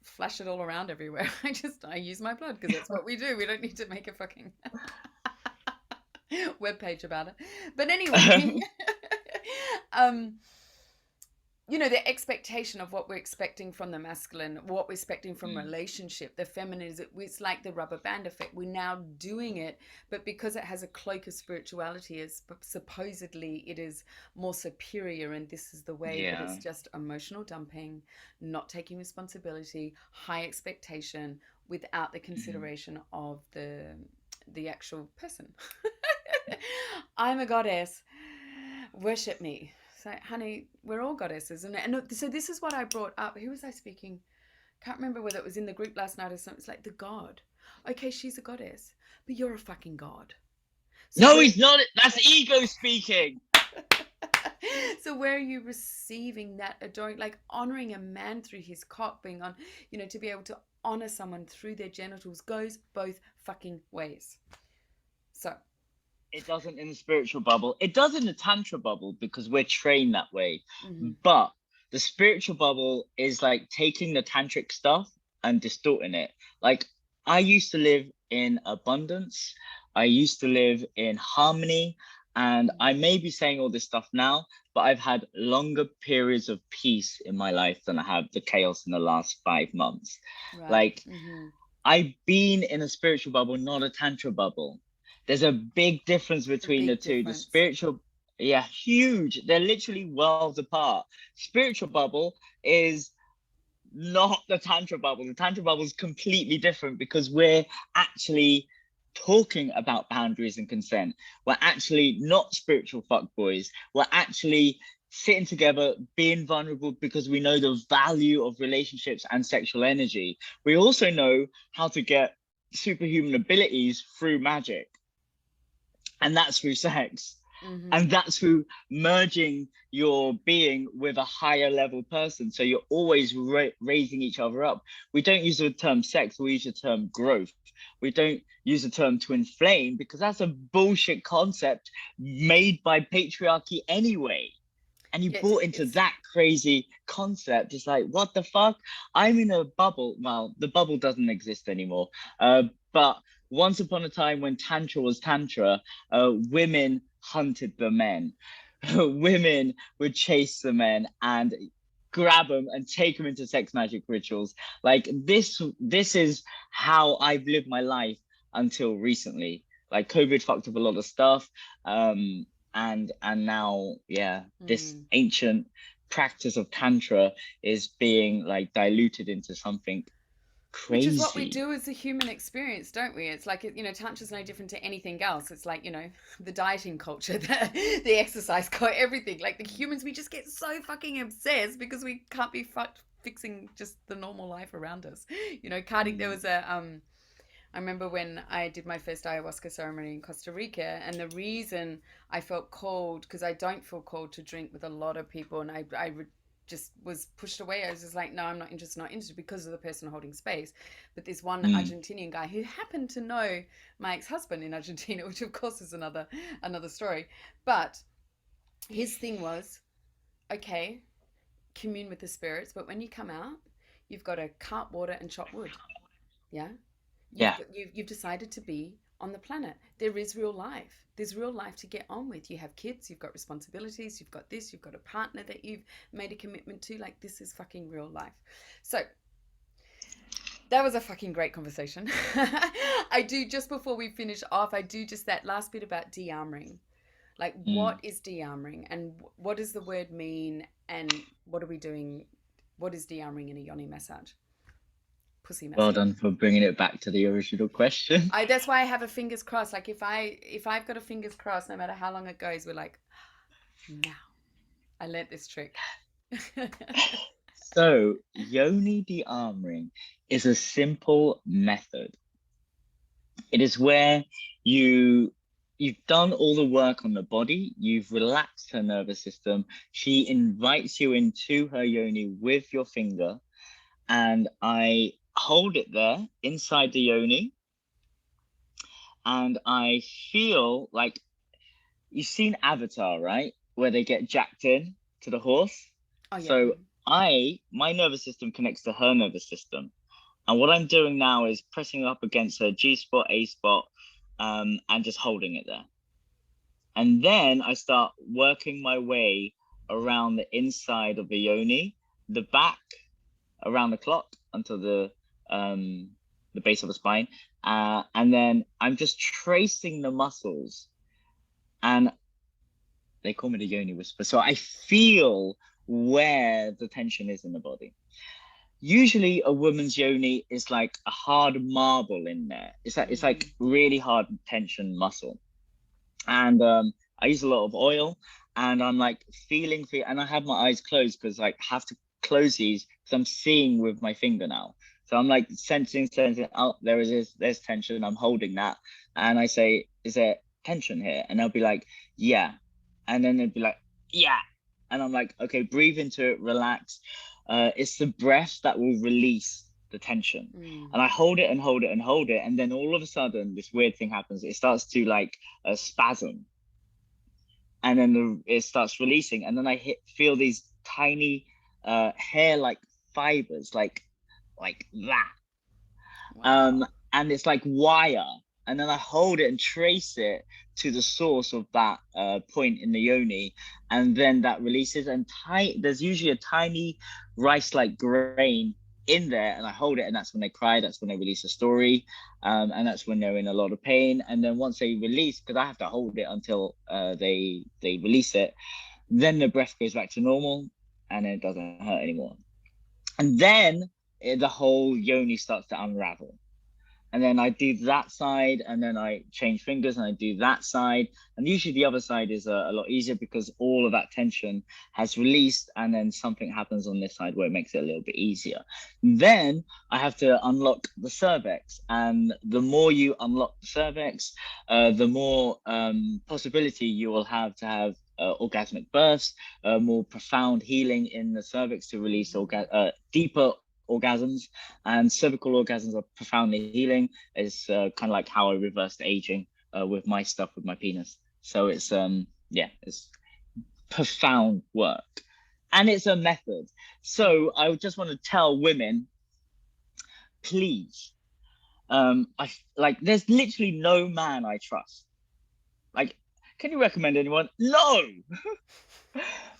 flash it all around everywhere. I use my blood because that's what we do. We don't need to make a fucking webpage about it. But anyway, um, the expectation of what we're expecting from the masculine, what we're expecting from Mm. relationship, the feminine, it's like the rubber band effect. We're now doing it, but because it has a cloak of spirituality, is supposedly it is more superior, and this is the way, but Yeah. it's just emotional dumping, not taking responsibility, high expectation without the Mhm. consideration of the actual person. I'm a goddess. Worship me. So, honey, we're all goddesses, and so this is what I brought up. Who was I speaking? Can't remember whether it was in the group last night or something. It's like the god. Okay, she's a goddess, but you're a fucking god. So No, where, he's not. That's ego speaking. so where are you receiving that adoring, like honoring a man through his cock, being on, to be able to honor someone through their genitals goes both fucking ways. So, It doesn't in the spiritual bubble. It does in the tantra bubble because we're trained that way. mm-hmm, But the spiritual bubble is like taking the tantric stuff and distorting it. Like I used to live in abundance. I used to live in harmony. And I may be saying all this stuff now, but I've had longer periods of peace in my life than I have the chaos in the last 5 months. right, Like mm-hmm, I've been in a spiritual bubble, not a tantra bubble. There's a big difference a between the big two. The difference. spiritual, yeah, huge. They're literally worlds apart. Spiritual bubble is not the tantra bubble. The tantra bubble is completely different because we're actually talking about boundaries and consent. We're actually not spiritual fuckboys. We're actually sitting together, being vulnerable because we know the value of relationships and sexual energy. We also know how to get superhuman abilities through magic, and that's through sex. Mm-hmm. And that's through merging your being with a higher level person. So you're always raising each other up. We don't use the term sex, we use the term growth. We don't use the term twin flame because that's a bullshit concept made by patriarchy anyway. And you Yeah, bought into it's that crazy concept. It's like, what the fuck? I'm in a bubble. Well, the bubble doesn't exist anymore. But once upon a time when Tantra was Tantra, women hunted the men. Women would chase the men and grab them and take them into sex magic rituals. Like this is how I've lived my life until recently. Like COVID fucked up a lot of stuff. And now, yeah, this mm. ancient practice of tantra is being like diluted into something Which is what we crazy. do as a human experience, don't we? It's like, tantra's no different to anything else. It's like, the dieting culture, the exercise culture, everything. Like the humans, we just get so fucking obsessed because we can't be fucked fixing just the normal life around us. Cardi, there Mm. was I remember when I did my first ayahuasca ceremony in Costa Rica, and the reason I felt called, because I don't feel called to drink with a lot of people, and just was pushed away. I was just like, no, I'm not interested because of the person holding space. But this one Mm. Argentinian guy who happened to know my ex-husband in Argentina, which of course is another story. But his thing was, okay, commune with the spirits, but when you come out, you've got to cart water and chop wood. Yeah, Yeah. you've decided to be on the planet. There is real life. There's real life to get on with. You have kids, you've got responsibilities, you've got this, you've got a partner that you've made a commitment to. Like, this is fucking real life. So that was a fucking great conversation. I do, just before we finish off, I do just that last bit about de-armoring. Like, Mm. what is de-armoring, and what does the word mean, and what are we doing? What is de-armoring in a yoni massage? Pussy Well massage. done for bringing it back to the original question. That's why I have a fingers crossed. Like, if I've got a fingers crossed, no matter how long it goes, we're like, now I learnt this trick. So, Yoni DeArmouring is a simple method. It is where you you've done all the work on the body, you've relaxed her nervous system. She invites you into her yoni with your finger, and I hold it there inside the yoni, and I feel like you've seen Avatar, right? Where they get jacked in to the horse. Oh, yeah. So my nervous system connects to her nervous system. And what I'm doing now is pressing up against her G spot, A spot, and just holding it there. And then I start working my way around the inside of the yoni, the back, around the clock until the base of the spine. And then I'm just tracing the muscles, and they call me the Yoni Whisperer. So I feel where the tension is in the body. Usually a woman's yoni is like a hard marble in there. It's like really hard tension muscle. And I use a lot of oil, and I'm like feeling, and I have my eyes closed because like I have to close these because I'm seeing with my finger now. So I'm like sensing. Oh, there's tension. I'm holding that, and I say, "Is there tension here?" And they'll be like, "Yeah," and then they'd be like, "Yeah," and I'm like, "Okay, breathe into it, relax." It's the breath that will release the tension, and I hold it and hold it and hold it, and then all of a sudden, this weird thing happens. It starts to like spasm, and then it starts releasing, and then feel these tiny hair-like fibers, like that. Wow. And it's like wire, and then I hold it and trace it to the source of that point in the yoni, and then that releases. And there's usually a tiny rice-like grain in there, and I hold it, and that's when they cry. That's when they release a story, and that's when they're in a lot of pain. And then once they release, because I have to hold it until they release it, then the breath goes back to normal, and it doesn't hurt anymore. And then the whole yoni starts to unravel. And then I do that side, and then I change fingers and I do that side. And usually the other side is a lot easier because all of that tension has released, and then something happens on this side where it makes it a little bit easier. Then I have to unlock the cervix, and the more you unlock the cervix, the more possibility you will have to have orgasmic births, more profound healing in the cervix to release deeper orgasms, and cervical orgasms are profoundly healing. It's kind of like how I reversed aging with my stuff with my penis. So it's it's profound work, and it's a method. So I just want to tell women, please, I like there's literally no man I trust. Like, can you recommend anyone? No.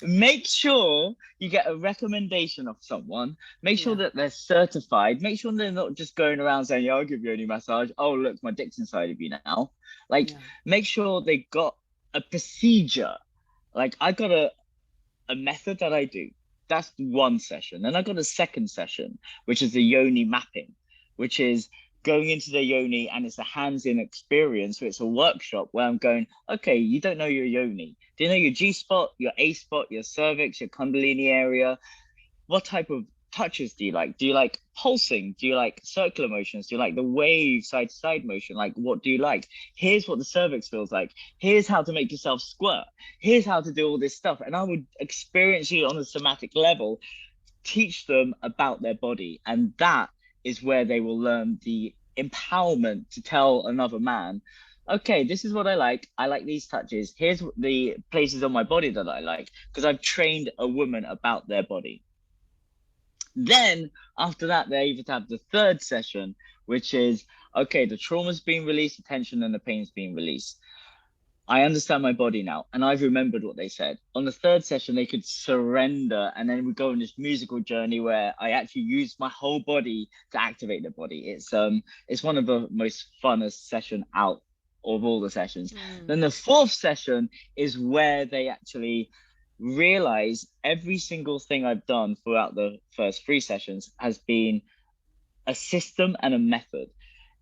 Make sure you get a recommendation of someone. Make sure Yeah. that they're certified. Make sure they're not just going around saying, "Yeah, I'll give you any massage." Oh, look, my dick's inside of you now. Like, Yeah. make sure they got a procedure. Like, I got a method that I do. That's one session. Then I got a second session, which is the yoni mapping, which is going into the yoni, and it's a hands-in experience. So it's a workshop where I'm going, okay, you don't know your yoni. Do you know your G spot, your A spot, your cervix, your kundalini area? What type of touches do you like? Do you like pulsing? Do you like circular motions? Do you like the wave side to side motion? Like, what do you like? Here's what the cervix feels like. Here's how to make yourself squirt. Here's how to do all this stuff. And I would experience you on a somatic level, teach them about their body. And that is where they will learn the empowerment to tell another man, okay, this is what I like. I like these touches. Here's the places on my body that I like, because I've trained a woman about their body. Then after that, they're able to have the third session, which is, okay, the trauma's being released, the tension and the pain's being released. I understand my body now, and I've remembered what they said. On the third session, they could surrender, and then we go on this musical journey where I actually use my whole body to activate the body. It's one of the most funnest session out of all the sessions. Then the fourth session is where they actually realize every single thing I've done throughout the first three sessions has been a system and a method.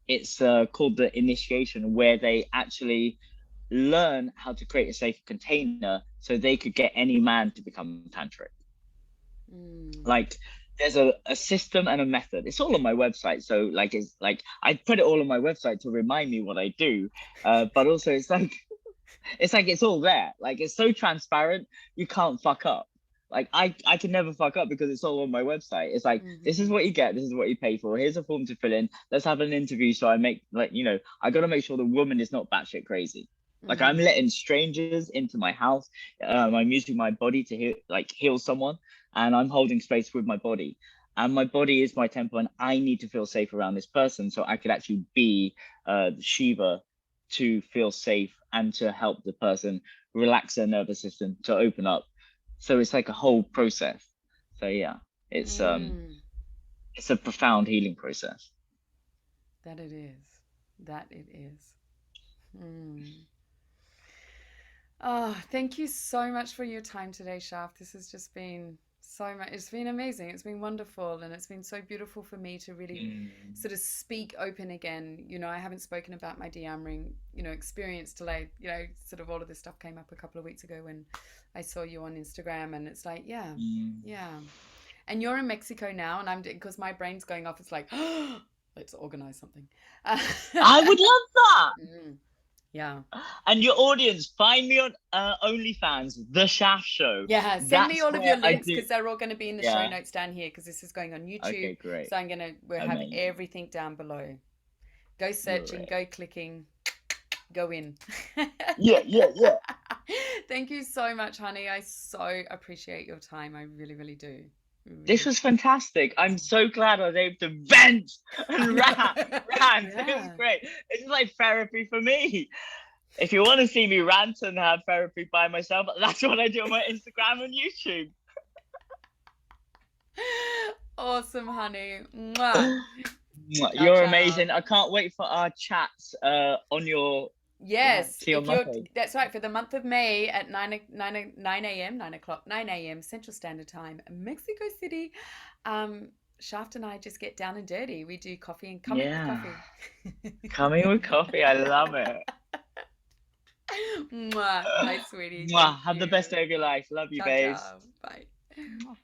It's called the initiation, where they actually learn how to create a safe container so they could get any man to become tantric. Like, there's a system and a method. It's all on my website. So like, it's like I put it all on my website to remind me what I do. But also it's like It's like it's all there. Like it's so transparent, you can't fuck up. Like I can never fuck up because it's all on my website. It's like this is Hmm. what you get, this is what you pay for. Here's a form to fill in. Let's have an interview. So I make like I got to make sure the woman is not batshit crazy. Like I'm Hmm. letting strangers into my house. I'm using my body to heal someone, and I'm holding space with my body. And my body is my temple, and I need to feel safe around this person, so I could actually be Shiva to feel safe and to help the person relax their nervous system to open up. So it's like a whole process. So yeah, it's um Mm. it's a profound healing process. That it is. That it is. Hmm. Oh, thank you so much for your time today, Shaft. This has just been so much. It's been amazing. It's been wonderful. And it's been so beautiful for me to really Mm. sort of speak open again. I haven't spoken about my DeArmouring, experience till sort of all of this stuff came up a couple of weeks ago when I saw you on Instagram. And it's like, yeah, Mm. yeah. And you're in Mexico now. And because my brain's going off, it's like, let's organize something. I would love that. Mm, yeah. And your audience, find me on OnlyFans, The Shaft Show. Yeah, send me That's all of your where I links do. because they're all going to be in the show Yeah. notes down here because this is going on YouTube. Okay, great. So we'll have Amazing. everything down below. Go searching, Great. go clicking, go in. Yeah, yeah, yeah. Thank you so much, honey. I so appreciate your time. I really, really do. This Really. was fantastic. I'm so glad I was able to vent I and know. rant. It was Yeah. great. It's like therapy for me. If you want to see me rant and have therapy by myself, that's what I do on my Instagram and YouTube. Awesome, honey. Mwah. Ciao, You're ciao. amazing. I can't wait for our chats on your Yes, tea on if you're Monday. that's right, for the month of May at 9 a.m., 9 o'clock, 9 a.m. Central Standard Time, Mexico City. Shaft and I just get down and dirty. We do coffee and coming with Yeah. coffee. Coming with coffee. I love it. Mwah. Bye, sweetie. Mwah. Thank Have the best you. day of your life. Love you, Ciao, babes. ciao. Bye.